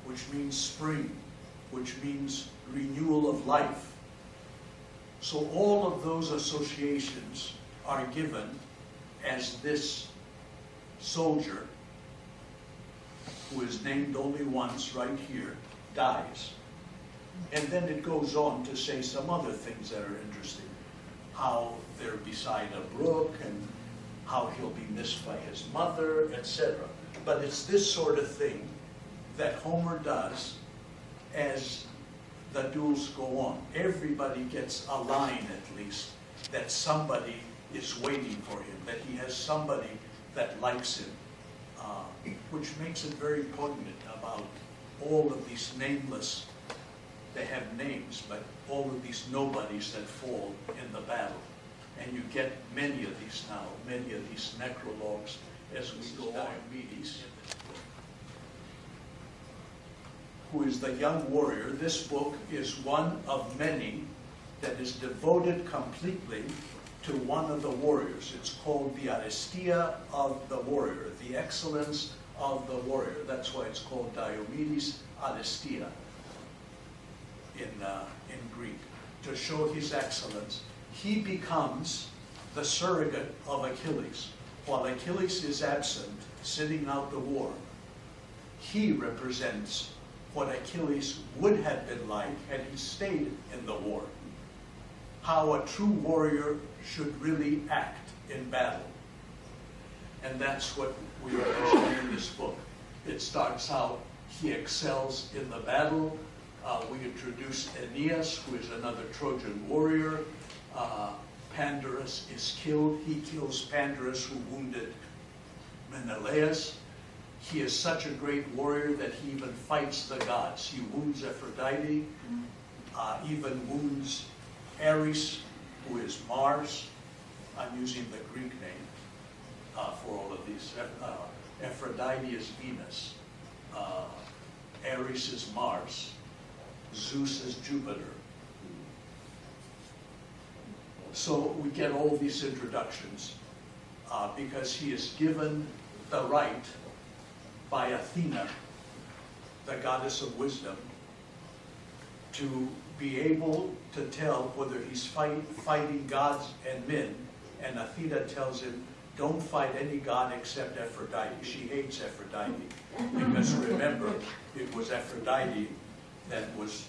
which means spring, which means renewal of life. So all of those associations are given as this soldier, who is named only once right here, dies. And then it goes on to say some other things that are interesting. How they're beside a brook, and how he'll be missed by his mother, etc. But it's this sort of thing that Homer does as the duels go on. Everybody gets a line, at least, that somebody is waiting for him, that he has somebody that likes him, which makes it very poignant about all of these nameless, they have names, but all of these nobodies that fall in the battle. And you get many of these now, many of these necrologues as we go on. Diomedes, who is the young warrior. This book is one of many that is devoted completely to one of the warriors. It's called the Aristia of the warrior, the excellence of the warrior. That's why it's called Diomedes Aristia in Greek, to show his excellence. He becomes the surrogate of Achilles. While Achilles is absent, sitting out the war, he represents what Achilles would have been like had he stayed in the war. How a true warrior should really act in battle. And that's what we are mentioning in this book. It starts out, he excels in the battle. We introduce Aeneas, who is another Trojan warrior. Pandarus is killed. He kills Pandarus, who wounded Menelaus. He is such a great warrior that he even fights the gods. He wounds Aphrodite, even wounds Ares, who is Mars. I'm using the Greek name for all of these. Aphrodite is Venus. Ares is Mars. Zeus is Jupiter. So we get all these introductions because he is given the right by Athena, the goddess of wisdom, to be able to tell whether he's fighting gods and men. And Athena tells him, don't fight any god except Aphrodite. She hates Aphrodite because remember, it was Aphrodite that was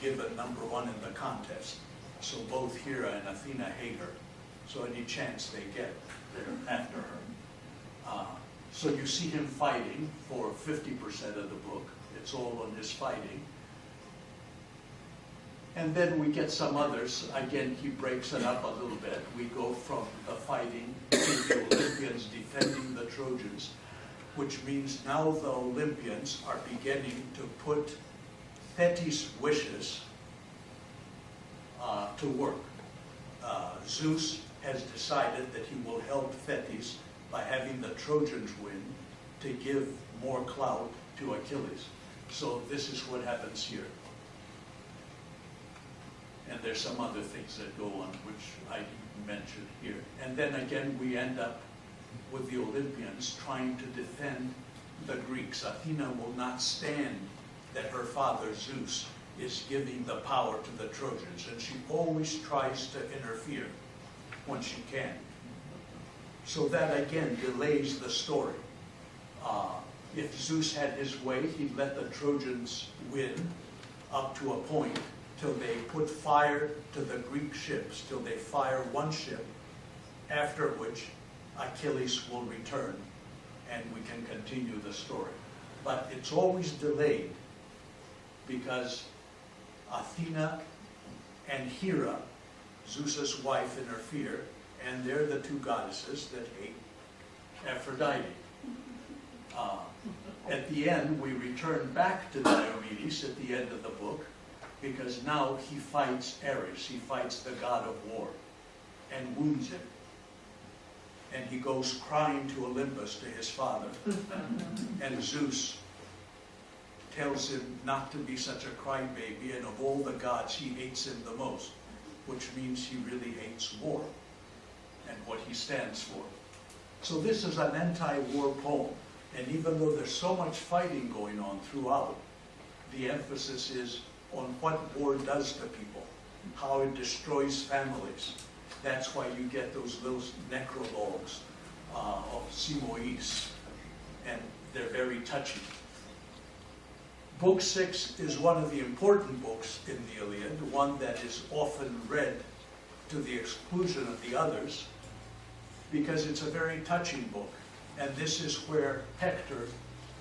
given #1 in the contest. So both Hera and Athena hate her. So any chance they get, they're after her. So you see him fighting for 50% of the book. It's all on his fighting. And then we get some others. Again, he breaks it up a little bit. We go from the fighting to the Olympians defending the Trojans, which means now the Olympians are beginning to put Thetis' wishes to work. Zeus has decided that he will help Thetis by having the Trojans win to give more clout to Achilles. So this is what happens here. And there's some other things that go on which I mentioned here. And then again we end up with the Olympians trying to defend the Greeks. Athena will not stand that her father Zeus is giving the power to the Trojans, and she always tries to interfere when she can. So that again delays the story. If Zeus had his way, he'd let the Trojans win up to a point till they put fire to the Greek ships, till they fire one ship, after which Achilles will return and we can continue the story. But it's always delayed because Athena and Hera, Zeus's wife, interfere, and they're the two goddesses that hate Aphrodite. At the end, we return back to Diomedes at the end of the book, because now he fights Ares, he fights the god of war, and wounds him. And he goes crying to Olympus, to his father, and Zeus tells him not to be such a crybaby, and of all the gods, he hates him the most, which means he really hates war and what he stands for. So this is an anti-war poem, and even though there's so much fighting going on throughout, the emphasis is on what war does to people, how it destroys families. That's why you get those little necrologues of Simois, and they're very touching. Book 6 is one of the important books in the Iliad, one that is often read to the exclusion of the others, because it's a very touching book. And this is where Hector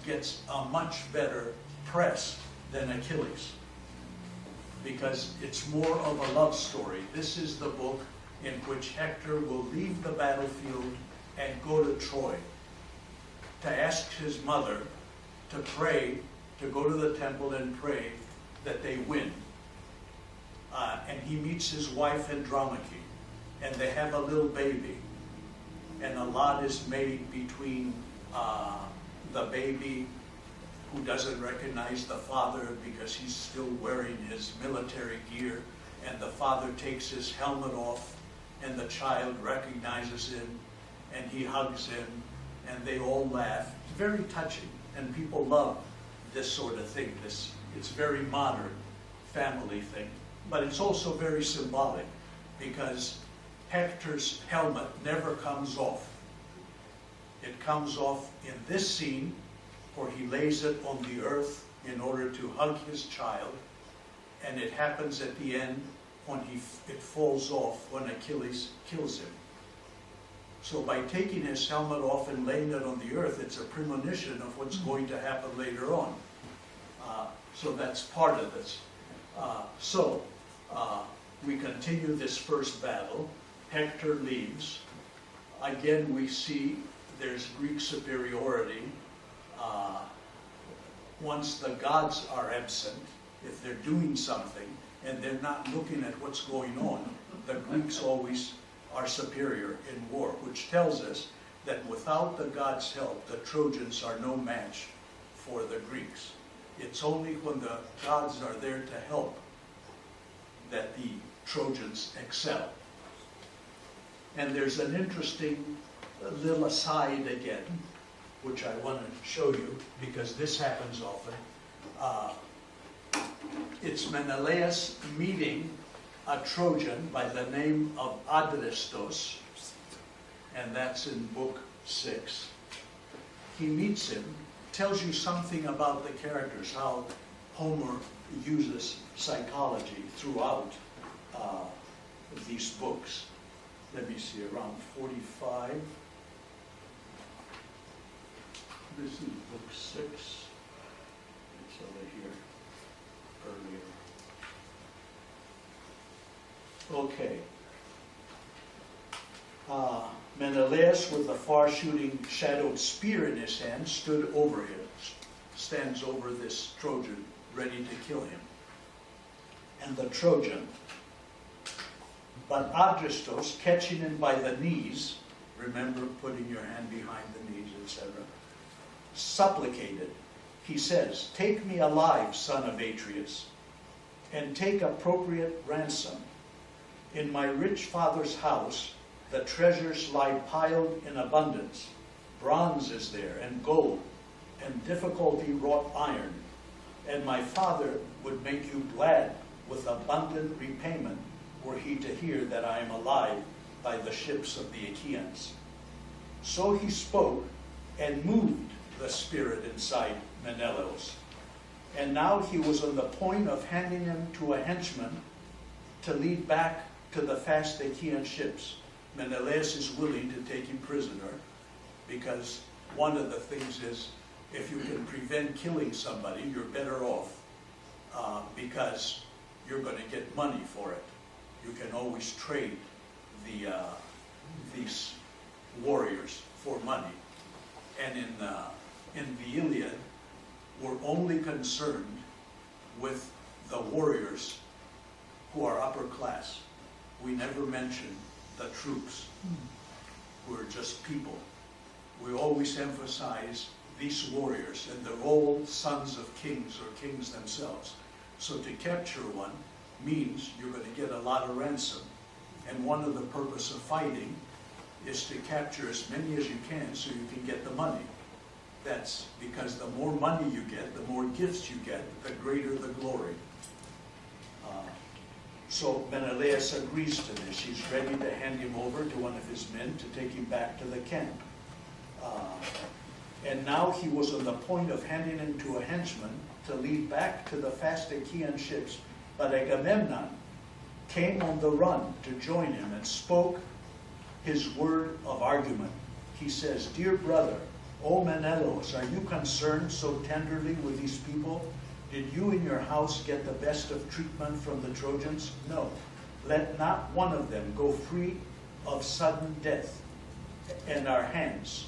gets a much better press than Achilles, because it's more of a love story. This is the book in which Hector will leave the battlefield and go to Troy to ask his mother to pray to go to the temple and pray that they win. And he meets his wife Andromache, and they have a little baby. And a lot is made between the baby, who doesn't recognize the father because he's still wearing his military gear, and the father takes his helmet off, and the child recognizes him, and he hugs him, and they all laugh. It's very touching, and people love this sort of thing. It's very modern family thing, but it's also very symbolic, because Hector's helmet never comes off. It comes off in this scene, where he lays it on the earth in order to hug his child, and it happens at the end when it falls off when Achilles kills him. So by taking his helmet off and laying it on the earth, it's a premonition of what's going to happen later on. So that's part of this. We continue this first battle. Hector leaves. Again, we see there's Greek superiority. Once the gods are absent, if they're doing something and they're not looking at what's going on, the Greeks always are superior in war, which tells us that without the gods' help, the Trojans are no match for the Greeks. It's only when the gods are there to help that the Trojans excel. And there's an interesting little aside again, which I want to show you, because this happens often. It's Menelaus meeting a Trojan by the name of Adrestos, and that's in book 6. He meets him, tells you something about the characters, how Homer uses psychology throughout these books. Let me see, around 45. This is book 6. It's over here earlier. Okay. Menelaus, with a far-shooting shadowed spear in his hand, stands over this Trojan, ready to kill him. And the Trojan, but Adrestos, catching him by the knees, remember putting your hand behind the knees, etc., supplicated. He says, "Take me alive, son of Atreus, and take appropriate ransom. In my rich father's house, the treasures lie piled in abundance. Bronze is there, and gold, and difficulty-wrought iron. And my father would make you glad with abundant repayment were he to hear that I am alive by the ships of the Achaeans." So he spoke and moved the spirit inside Menelaus. And now he was on the point of handing him to a henchman to lead back to the fast Achaean ships. Menelaus is willing to take him prisoner, because one of the things is, if you can prevent killing somebody, you're better off, because you're going to get money for it. You can always trade these warriors for money. And in the Iliad, we're only concerned with the warriors who are upper class. We never mention the troops, who are just people. We always emphasize these warriors, and they're all sons of kings or kings themselves. So to capture one means you're going to get a lot of ransom. And one of the purpose of fighting is to capture as many as you can so you can get the money. That's because the more money you get, the more gifts you get, the greater the glory. So Menelaus agrees to this. He's ready to hand him over to one of his men to take him back to the camp. And now he was on the point of handing him to a henchman to lead back to the fast Achaean ships. But Agamemnon came on the run to join him and spoke his word of argument. He says, "Dear brother, O Menelaus, are you concerned so tenderly with these people? Did you in your house get the best of treatment from the Trojans? No. Let not one of them go free of sudden death at our hands.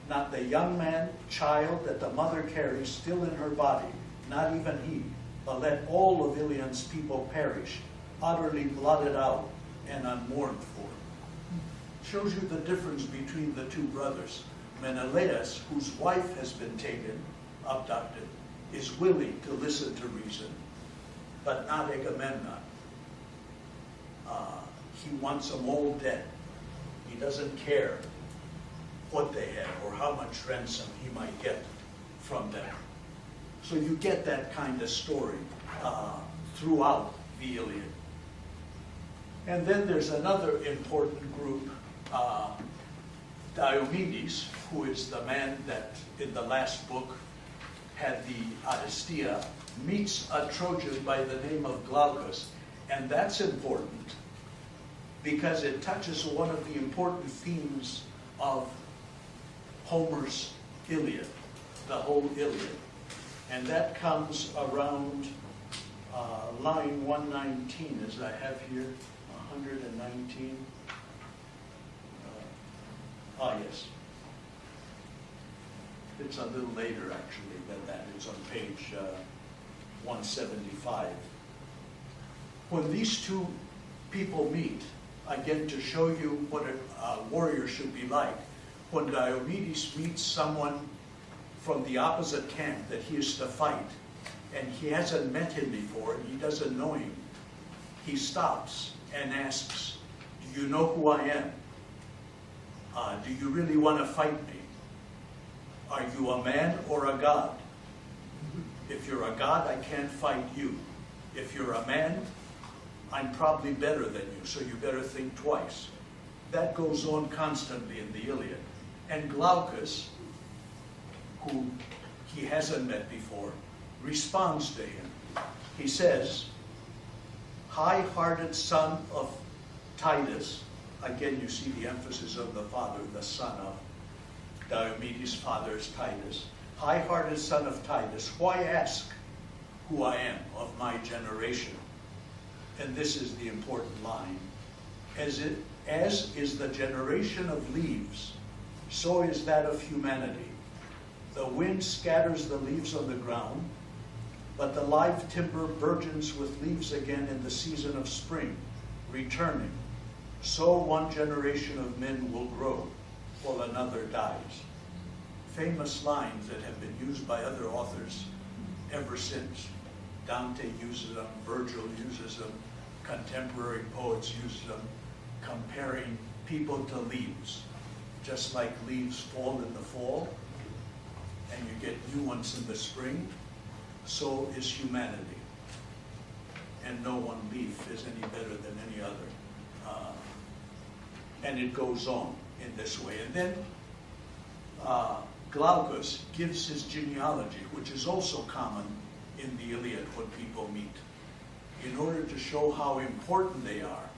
not the young man, child that the mother carries still in her body, not even he, but let all of Ilian's people perish, utterly blotted out and unmourned for. Shows you the difference between the two brothers. Menelaus, whose wife has been taken, abducted, is willing to listen to reason, but not Agamemnon. He wants them all dead. He doesn't care what they have or how much ransom he might get from them. So you get that kind of story throughout the Iliad. And then there's another important group, Diomedes, who is the man that in the last book had the Odysseia, meets a Trojan by the name of Glaucus. And that's important because it touches one of the important themes of Homer's Iliad, the whole Iliad. And that comes around line 119, as I have here, 119. Yes. It's a little later, actually, than that. It's on page 175. When these two people meet, again, to show you what a warrior should be like, when Diomedes meets someone from the opposite camp that he is to fight, and he hasn't met him before, and he doesn't know him, he stops and asks, "Do you know who I am? Do you really want to fight me? Are you a man or a god? If you're a god, I can't fight you. If you're a man, I'm probably better than you, so you better think twice." That goes on constantly in the Iliad. And Glaucus, who he hasn't met before, responds to him. He says, "High-hearted son of Titus," again you see the emphasis of the father, the son of Diomedes' father is Titus. "High-hearted son of Titus, why ask who I am of my generation?" And this is the important line. As is the generation of leaves, so is that of humanity. The wind scatters the leaves on the ground, but the live timber burgeons with leaves again in the season of spring, returning. So one generation of men will grow, while another dies. Famous lines that have been used by other authors ever since. Dante uses them, Virgil uses them, contemporary poets use them, comparing people to leaves. Just like leaves fall in the fall, and you get new ones in the spring, so is humanity. And no one leaf is any better than any other. And it goes on in this way. And then Glaucus gives his genealogy, which is also common in the Iliad when people meet, in order to show how important they are,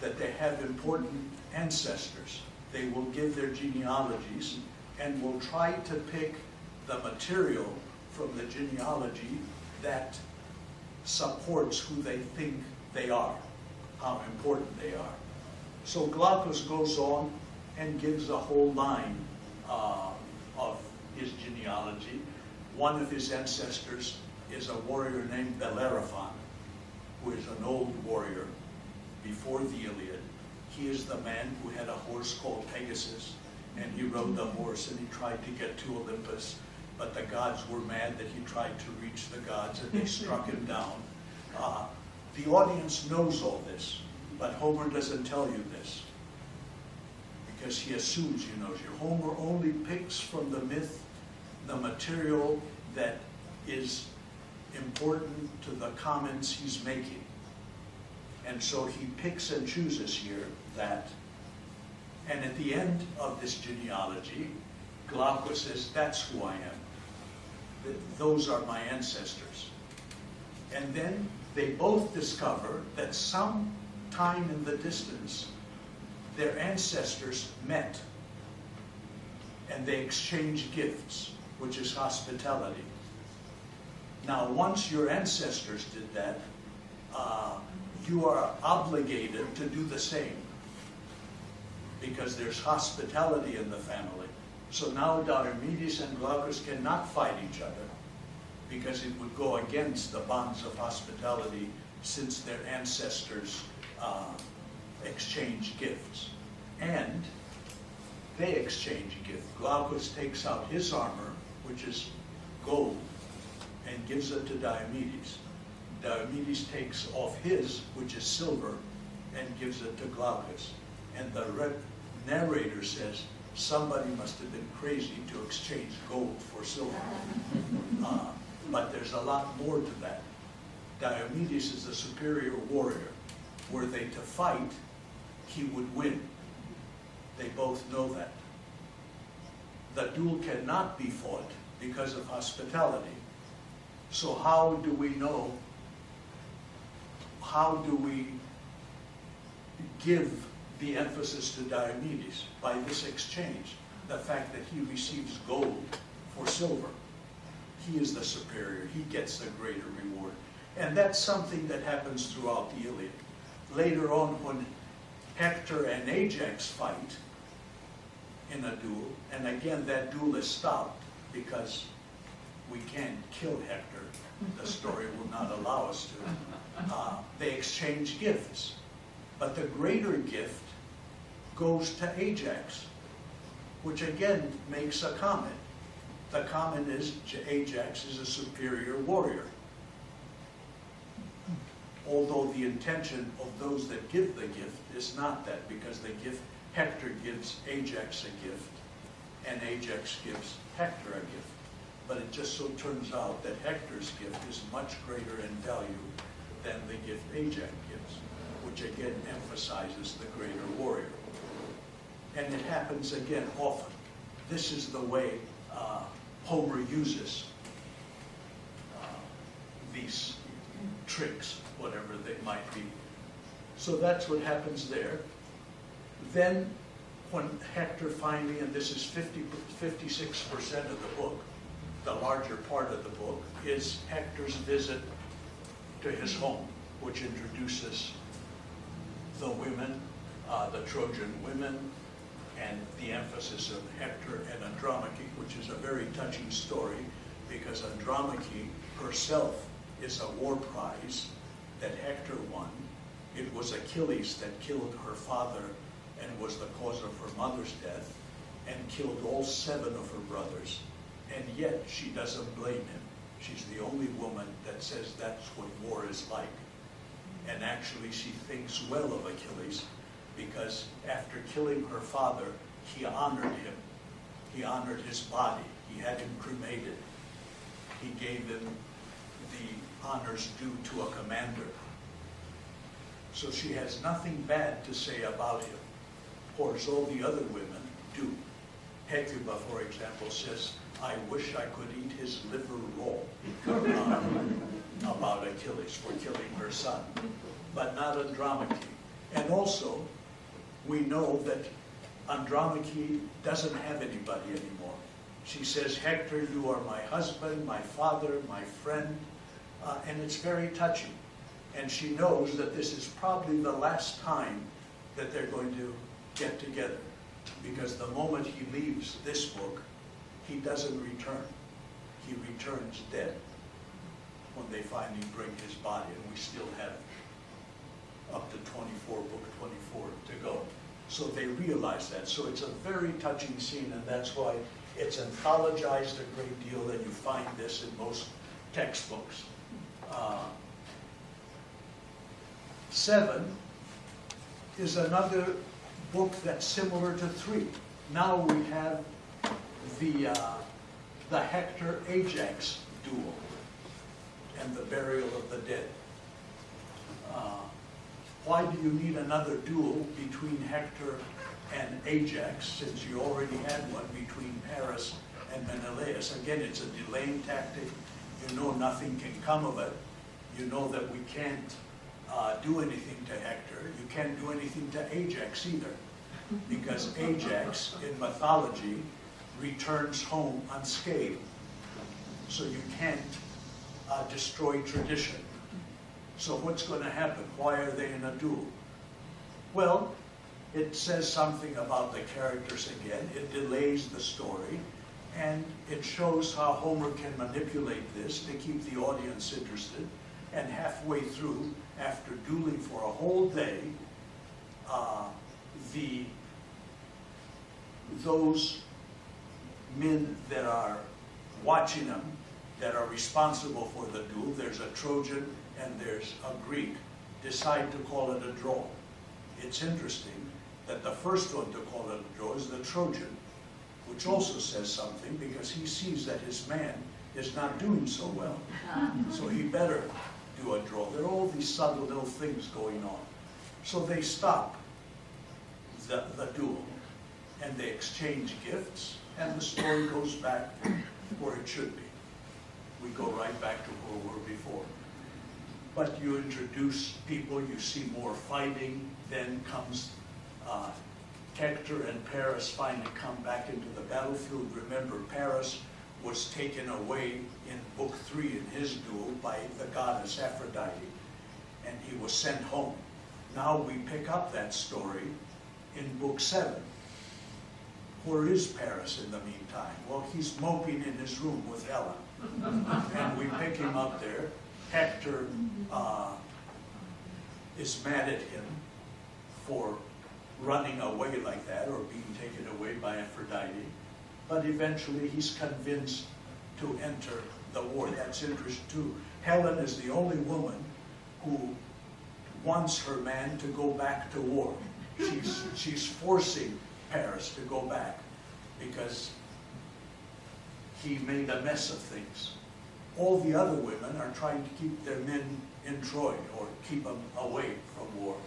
that they have important ancestors. They will give their genealogies and will try to pick the material from the genealogy that supports who they think they are, how important they are. So Glaucus goes on and gives a whole line of his genealogy. One of his ancestors is a warrior named Bellerophon, who is an old warrior before the Iliad. He is the man who had a horse called Pegasus, and he rode the horse and he tried to get to Olympus, but the gods were mad that he tried to reach the gods and they struck him down. The audience knows all this, but Homer doesn't tell you this because he assumes he knows you. Homer only picks from the myth the material that is important to the comments he's making. And so he picks and chooses here that. And at the end of this genealogy, Glaucus says, "That's who I am. Those are my ancestors." And then they both discover that some time in the distance, their ancestors met and they exchanged gifts, which is hospitality. Now, once your ancestors did that, you are obligated to do the same because there's hospitality in the family. So now Diomedes and Glaucus cannot fight each other because it would go against the bonds of hospitality since their ancestors exchanged gifts. And they exchange a gift. Glaucus takes out his armor, which is gold, and gives it to Diomedes. Diomedes takes off his, which is silver, and gives it to Glaucus. And the narrator says, somebody must have been crazy to exchange gold for silver. But there's a lot more to that. Diomedes is the superior warrior. Were they to fight, he would win. They both know that. The duel cannot be fought because of hospitality. So how do we know? How do we give the emphasis to Diomedes? By this exchange, the fact that he receives gold for silver. He is the superior. He gets the greater reward. And that's something that happens throughout the Iliad. Later on, when Hector and Ajax fight in a duel, and again that duel is stopped because we can't kill Hector. The story will not allow us to. They exchange gifts. But the greater gift goes to Ajax, which again makes a comment. The comment is Ajax is a superior warrior. Although the intention of those that give the gift is not that, because Hector gives Ajax a gift, and Ajax gives Hector a gift. But it just so turns out that Hector's gift is much greater in value than the gift Ajax gives, which again emphasizes the greater warrior. And it happens again often. This is the way Homer uses these tricks, whatever they might be. So that's what happens there. Then when Hector finally, and this is 56% of the book, the larger part of the book, is Hector's visit to his home, which introduces the women, the Trojan women, and the emphasis of Hector and Andromache, which is a very touching story, because Andromache herself is a war prize that Hector won. It was Achilles that killed her father and was the cause of her mother's death, and killed all 7 of her brothers. And yet she doesn't blame him. She's the only woman that says that's what war is like. And actually she thinks well of Achilles, because after killing her father, he honored him. He honored his body. He had him cremated. He gave him the honors due to a commander. So she has nothing bad to say about him. Of course, all the other women do. Hecuba, for example, says, I wish I could eat his liver raw about Achilles for killing her son, but not Andromache. And also, we know that Andromache doesn't have anybody anymore. She says, Hector, you are my husband, my father, my friend, and it's very touching. And she knows that this is probably the last time that they're going to get together, because the moment he leaves this book, he doesn't return. He returns dead when they finally bring his body, and we still have up to 24, book 24 to go. So they realize that. So it's a very touching scene, and that's why it's anthologized a great deal, and you find this in most textbooks. 7 is another book that's similar to 3. Now we have the Hector-Ajax duel and the burial of the dead. Why do you need another duel between Hector and Ajax, since you already had one between Paris and Menelaus? Again, it's a delaying tactic. You know nothing can come of it. You know that we can't do anything to Hector. You can't do anything to Ajax either, because Ajax in mythology returns home unscathed. So you can't destroy tradition. So what's going to happen? Why are they in a duel? Well, It says something about the characters again. It delays the story, and it shows how Homer can manipulate this to keep the audience interested. And halfway through, after dueling for a whole day, those men that are watching them, that are responsible for the duel, there's a Trojan and there's a Greek, decide to call it a draw. It's interesting that the first one to call it a draw is the Trojan, which also says something because he sees that his man is not doing so well. So he better do a draw. There are all these subtle little things going on. So they stop the duel and they exchange gifts, and the story goes back where it should be. We go right back to where we were before. But you introduce people, you see more fighting, then comes Hector and Paris finally come back into the battlefield. Remember, Paris was taken away in Book 3 in his duel by the goddess Aphrodite, and he was sent home. Now we pick up that story in Book 7. Where is Paris in the meantime? Well, he's moping in his room with Helen. And we pick him up there. Hector is mad at him for running away like that or being taken away by Aphrodite. But eventually he's convinced to enter the war. That's interesting too. Helen is the only woman who wants her man to go back to war. She's forcing Paris to go back because he made a mess of things. All the other women are trying to keep their men in Troy or keep them away from war.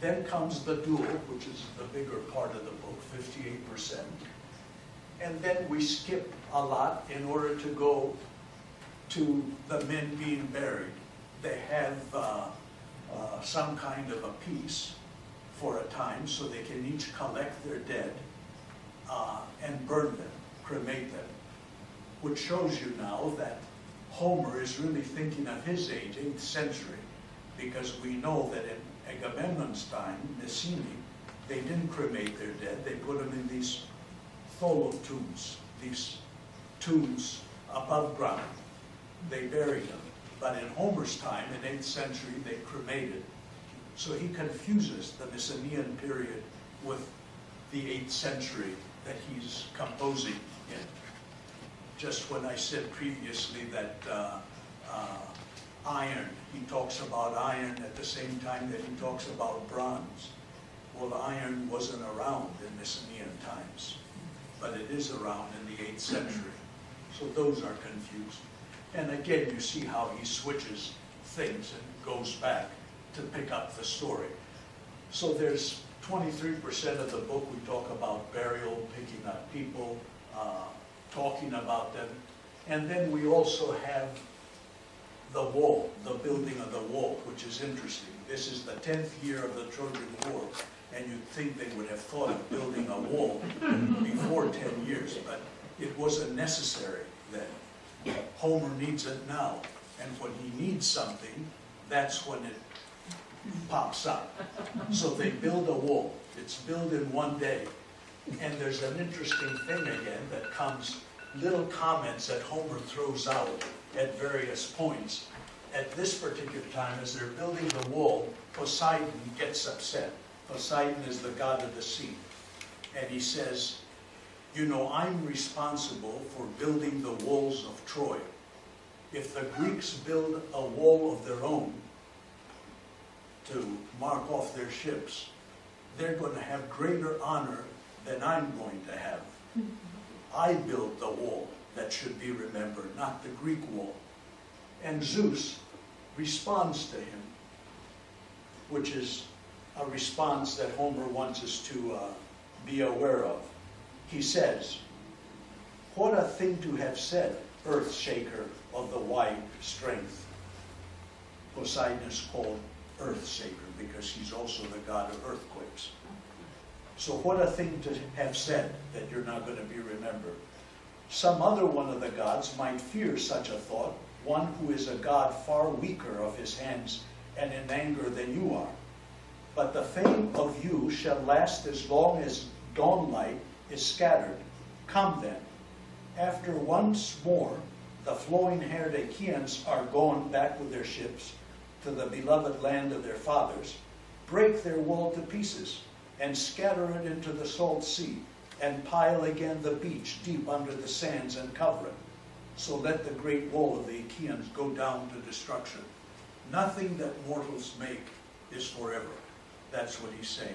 Then comes the duel, which is the bigger part of the book, 58%. And then we skip a lot in order to go to the men being buried. They have some kind of a peace for a time so they can each collect their dead and burn them, cremate them, which shows you now that Homer is really thinking of his age, 8th century, because we know that in Agamemnon's time, Messene, they didn't cremate their dead. They put them in these tombs, these tombs above ground. They buried them. But in Homer's time, in 8th century, they cremated. So he confuses the Mycenaean period with the 8th century that he's composing in. Just when I said previously that iron, he talks about iron at the same time that he talks about bronze. Well, iron wasn't around in Mycenaean times, but it is around in the 8th century. So those are confused. And again, you see how he switches things and goes back to pick up the story. So there's 23% of the book we talk about burial, picking up people, talking about them. And then we also have the wall, the building of the wall, which is interesting. This is the 10th year of the Trojan War, and you'd think they would have thought of building a wall before 10 years, but it wasn't necessary then. Homer needs it now, and when he needs something, that's when it pops up. So they build a wall. It's built in one day. And there's an interesting thing again that comes, little comments that Homer throws out at various points. At this particular time, as they're building the wall, Poseidon gets upset. Poseidon is the god of the sea. And he says, you know, I'm responsible for building the walls of Troy. If the Greeks build a wall of their own to mark off their ships, they're going to have greater honor than I'm going to have. I built the wall that should be remembered, not the Greek wall. And Zeus responds to him, which is a response that Homer wants us to be aware of. He says, what a thing to have said, earth shaker of the wide strength. Poseidon is called earth shaker because he's also the god of earthquakes. So what a thing to have said that you're not going to be remembered. Some other one of the gods might fear such a thought, one who is a god far weaker of his hands and in anger than you are. but the fame of you shall last as long as dawnlight is scattered. Come then. After once more the flowing-haired Achaeans are gone back with their ships to the beloved land of their fathers, break their wall to pieces and scatter it into the salt sea, and pile again the beach deep under the sands and cover it. So let the great wall of the Achaeans go down to destruction. Nothing that mortals make is forever. That's what he's saying.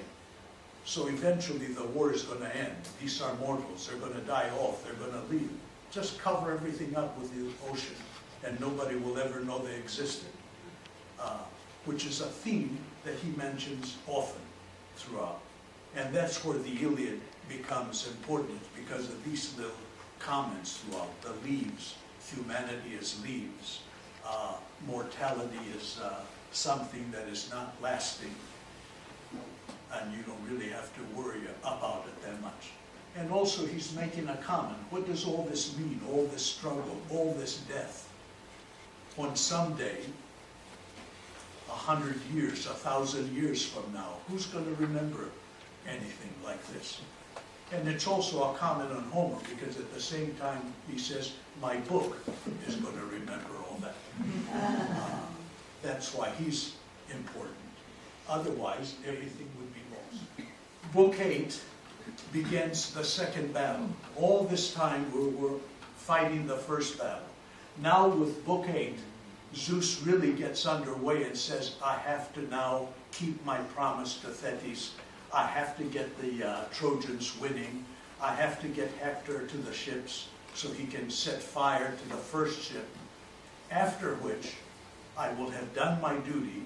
So eventually the war is going to end. These are mortals. They're going to die off. They're going to leave. Just cover everything up with the ocean, and nobody will ever know they existed. Which is a theme that he mentions often throughout. And that's where the Iliad becomes important, because of these little comments throughout. The leaves, humanity is leaves. Mortality is something that is not lasting, and you don't really have to worry about it that much. And also he's making a comment. What does all this mean? All this struggle, all this death? When someday, 100 years, 1,000 years from now, who's going to remember anything like this? And it's also a comment on Homer, because at the same time he says, my book is going to remember all that. That's why he's important. Otherwise, everything would be lost. Book 8 begins the second battle. All this time we're fighting the first battle. Now with Book 8, Zeus really gets underway and says, I have to now keep my promise to Thetis. I have to get the Trojans winning. I have to get Hector to the ships so he can set fire to the first ship. After which, I will have done my duty,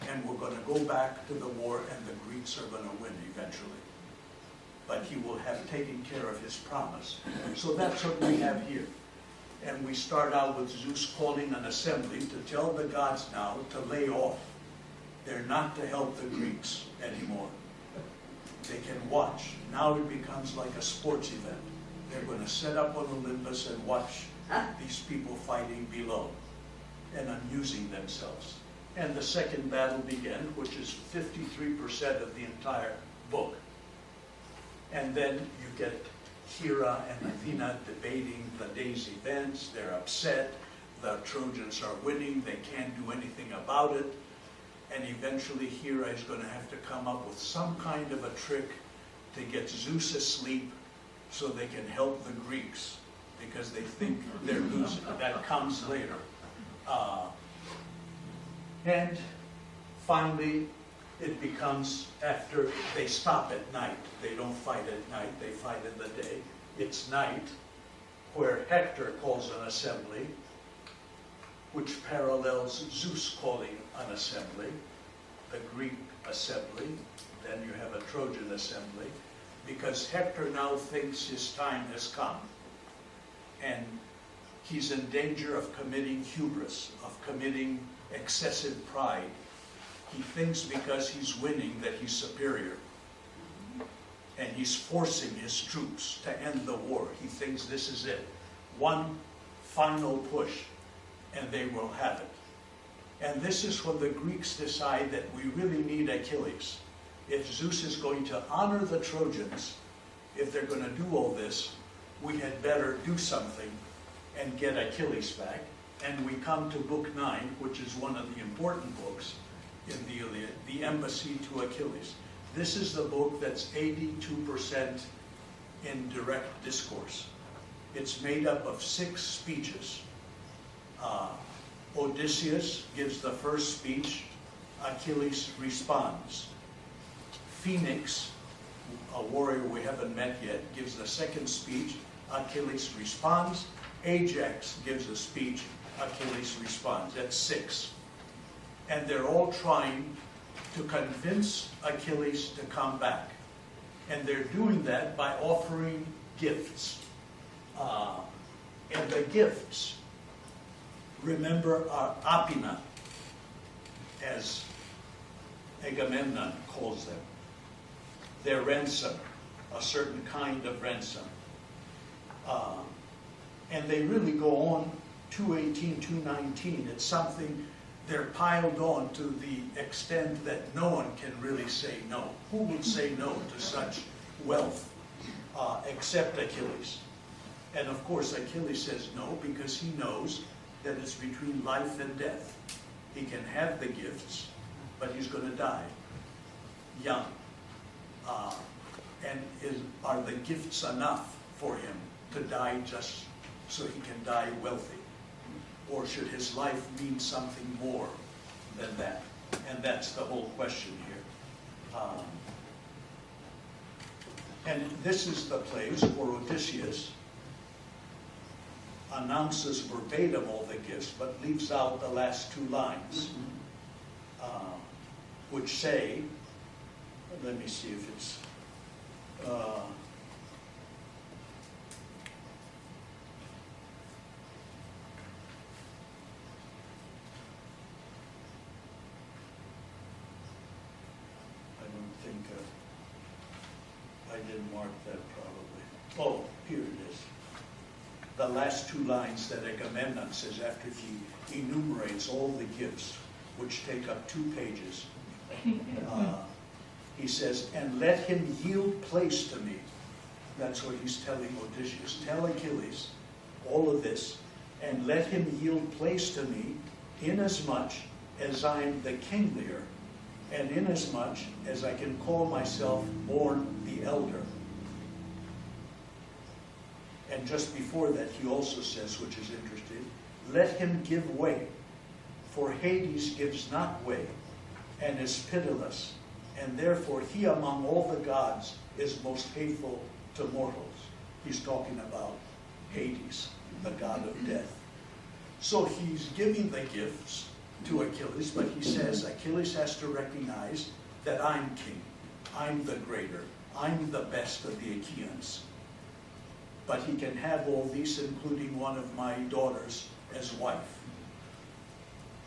and we're going to go back to the war, and the Greeks are going to win eventually. But he will have taken care of his promise. So that's what we have here. And we start out with Zeus calling an assembly to tell the gods now to lay off. They're not to help the Greeks anymore. They can watch. Now it becomes like a sports event. They're going to set up on Olympus and watch these people fighting below and amusing themselves. And the second battle began, which is 53% of the entire book. And then you get Hera and Athena debating the day's events. They're upset. The Trojans are winning. They can't do anything about it. And eventually Hera is going to have to come up with some kind of a trick to get Zeus asleep so they can help the Greeks, because they think they're losing. That comes later. And finally, it becomes after they stop at night. They don't fight at night, they fight in the day. It's night, where Hector calls an assembly, which parallels Zeus calling an assembly, the Greek assembly. Then you have a Trojan assembly, because Hector now thinks his time has come. And he's in danger of committing hubris, of committing excessive pride. He thinks because he's winning that he's superior. And he's forcing his troops to end the war. He thinks this is it. One final push, and they will have it. And this is when the Greeks decide that we really need Achilles. If Zeus is going to honor the Trojans, if they're going to do all this, we had better do something and get Achilles back. And we come to Book 9, which is one of the important books in the Iliad, the Embassy to Achilles. This is the book that's 82% in direct discourse. It's made up of 6 speeches. Odysseus gives the first speech, Achilles responds. Phoenix, a warrior we haven't met yet, gives the second speech, Achilles responds. Ajax gives a speech, Achilles responds. That's 6. And they're all trying to convince Achilles to come back. And they're doing that by offering gifts. And the gifts, remember, are apina, as Agamemnon calls them. Their ransom, a certain kind of ransom. And they really go on 218, 219. It's something they're piled on to the extent that no one can really say no. Who would say no to such wealth except Achilles? And of course Achilles says no because he knows that it's between life and death. He can have the gifts, but he's going to die young. And are the gifts enough for him to die just so he can die wealthy? Or should his life mean something more than that? And that's the whole question here. And this is the place where Odysseus announces verbatim all the gifts, but leaves out the last two lines, which say, let me see if it's, I didn't mark that probably. Oh, here it is. The last two lines that Agamemnon says after he enumerates all the gifts, which take up 2 pages. He says, and let him yield place to me. That's what he's telling Odysseus. Tell Achilles all of this, and let him yield place to me inasmuch as I'm the kinglier, and inasmuch as I can call myself born the elder. And just before that, he also says, which is interesting, let him give way, for Hades gives not way, and is pitiless, and therefore he among all the gods is most hateful to mortals. He's talking about Hades, the god of death. So he's giving the gifts to Achilles, but he says Achilles has to recognize that I'm king, I'm the greater, I'm the best of the Achaeans. But he can have all these, including one of my daughters, as wife.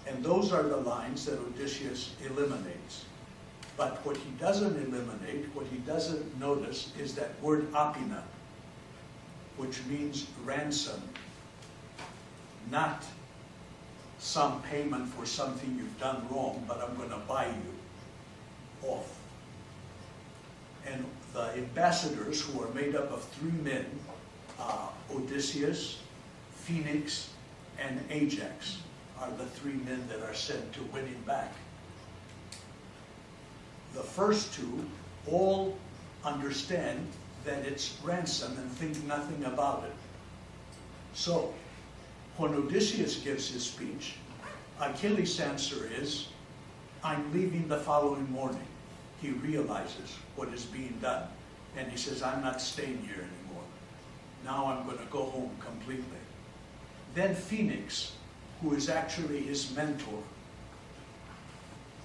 And those are the lines that Odysseus eliminates. But what he doesn't eliminate, what he doesn't notice, is that word apina, which means ransom, not some payment for something you've done wrong, but I'm going to buy you off. And the ambassadors, who are made up of 3 men, Odysseus, Phoenix, and Ajax, are the 3 men that are sent to win him back. The first 2 all understand that it's ransom and think nothing about it. So, when Odysseus gives his speech, Achilles' answer is, I'm leaving the following morning. He realizes what is being done, and he says, I'm not staying here anymore. Now I'm going to go home completely. Then Phoenix, who is actually his mentor,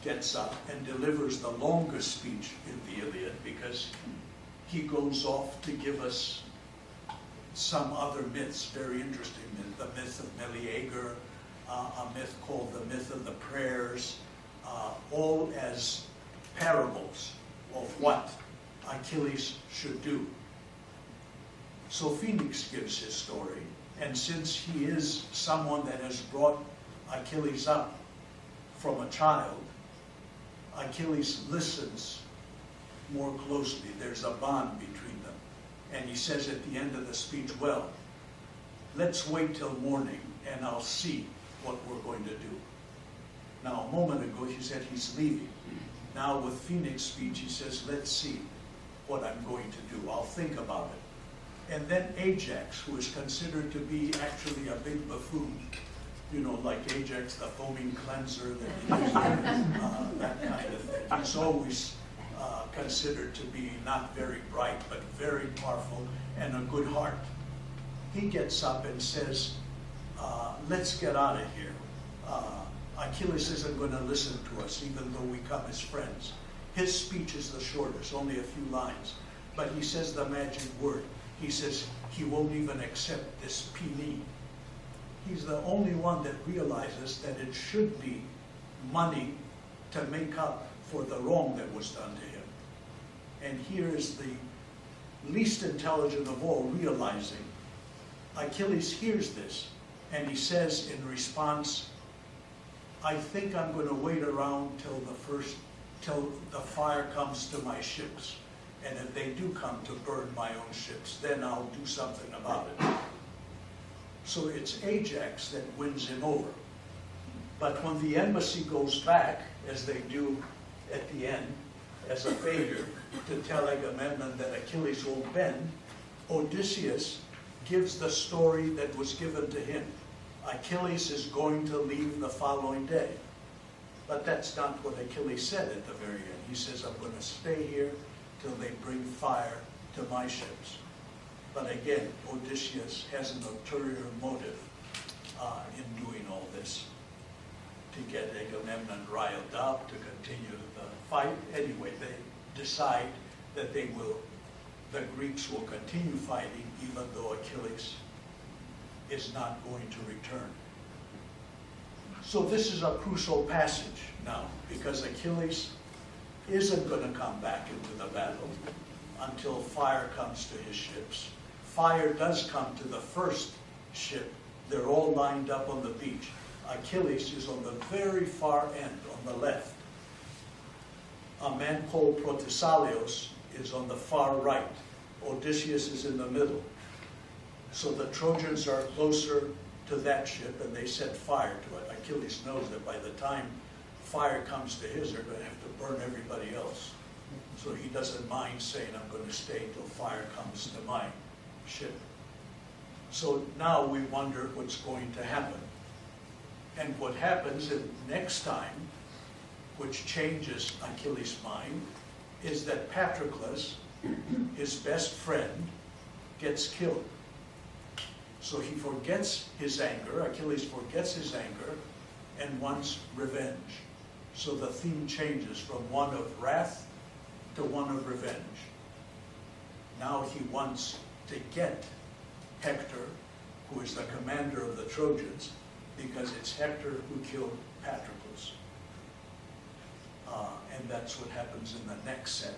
gets up and delivers the longest speech in the Iliad, because he goes off to give us some other myths, very interesting myths. The myth of Meleager, a myth called the myth of the prayers, all as parables of what Achilles should do. So Phoenix gives his story, and since he is someone that has brought Achilles up from a child, Achilles listens more closely. There's a bond between them. And he says at the end of the speech, well, let's wait till morning and I'll see what we're going to do. Now, a moment ago he said he's leaving. Now with Phoenix' speech he says, let's see what I'm going to do. I'll think about it. And then Ajax, who is considered to be actually a big buffoon, you know, like Ajax, the foaming cleanser, that kind of thing. He's always considered to be not very bright, but very powerful and a good heart. He gets up and says, let's get out of here. Achilles isn't going to listen to us, even though we come as friends. His speech is the shortest, only a few lines. But he says the magic word. He says he won't even accept this pini. He's the only one that realizes that it should be money to make up for the wrong that was done to him. And here is the least intelligent of all realizing. Achilles hears this, and he says in response, I think I'm going to wait around till the fire comes to my ships. And if they do come to burn my own ships, then I'll do something about it. So it's Ajax that wins him over. But when the embassy goes back, as they do at the end, as a favor, to tell Agamemnon that Achilles won't bend, Odysseus gives the story that was given to him. Achilles is going to leave the following day. But that's not what Achilles said at the very end. He says, I'm going to stay here till they bring fire to my ships. But again, Odysseus has an ulterior motive in doing all this, to get Agamemnon riled up, to continue the fight. Anyway, they decide that the Greeks will continue fighting even though Achilles is not going to return. So this is a crucial passage now, because Achilles isn't going to come back into the battle until fire comes to his ships. Fire does come to the first ship. They're all lined up on the beach. Achilles is on the very far end, on the left. A man called Protesilaus is on the far right. Odysseus is in the middle. So the Trojans are closer to that ship, and they set fire to it. Achilles knows that by the time fire comes to his, they're going to have to burn everybody else. So he doesn't mind saying, I'm going to stay till fire comes to my ship. So now we wonder what's going to happen. And what happens next time, which changes Achilles' mind, is that Patroclus, his best friend, gets killed. So he forgets his anger, Achilles forgets his anger, and wants revenge. So the theme changes from one of wrath to one of revenge. Now he wants to get Hector, who is the commander of the Trojans, because it's Hector who killed Patroclus. And that's what happens in the next set,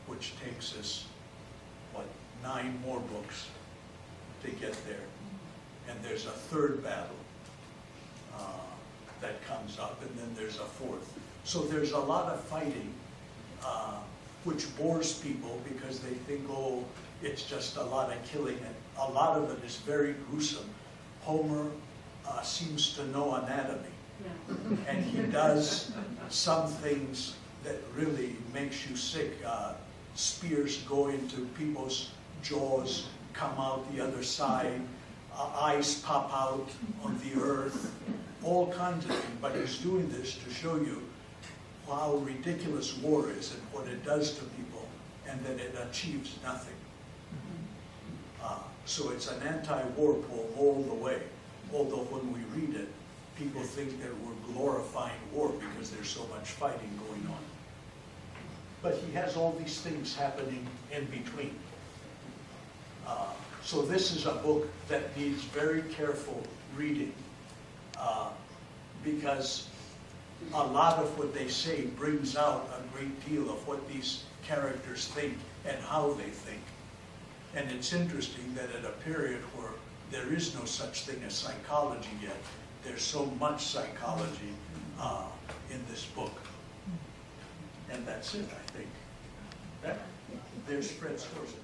which takes us, 9 more books to get there. And there's a third battle that comes up, and then there's a fourth. So there's a lot of fighting, which bores people because they think, oh, it's just a lot of killing. And a lot of it is very gruesome. Homer seems to know anatomy. Yeah. And he does some things that really makes you sick. Spears go into people's jaws, come out the other side, eyes pop out on the earth, all kinds of things. But he's doing this to show you how ridiculous war is and what it does to people, and that it achieves nothing. So it's an anti-war poem all the way. Although when we read it, people think that we're glorifying war because there's so much fighting going on. But he has all these things happening in between. So this is a book that needs very careful reading because a lot of what they say brings out a great deal of what these characters think and how they think. And it's interesting that at a period where there is no such thing as psychology yet, there's so much psychology in this book. And that's it, I think. There's Fred Scorsese.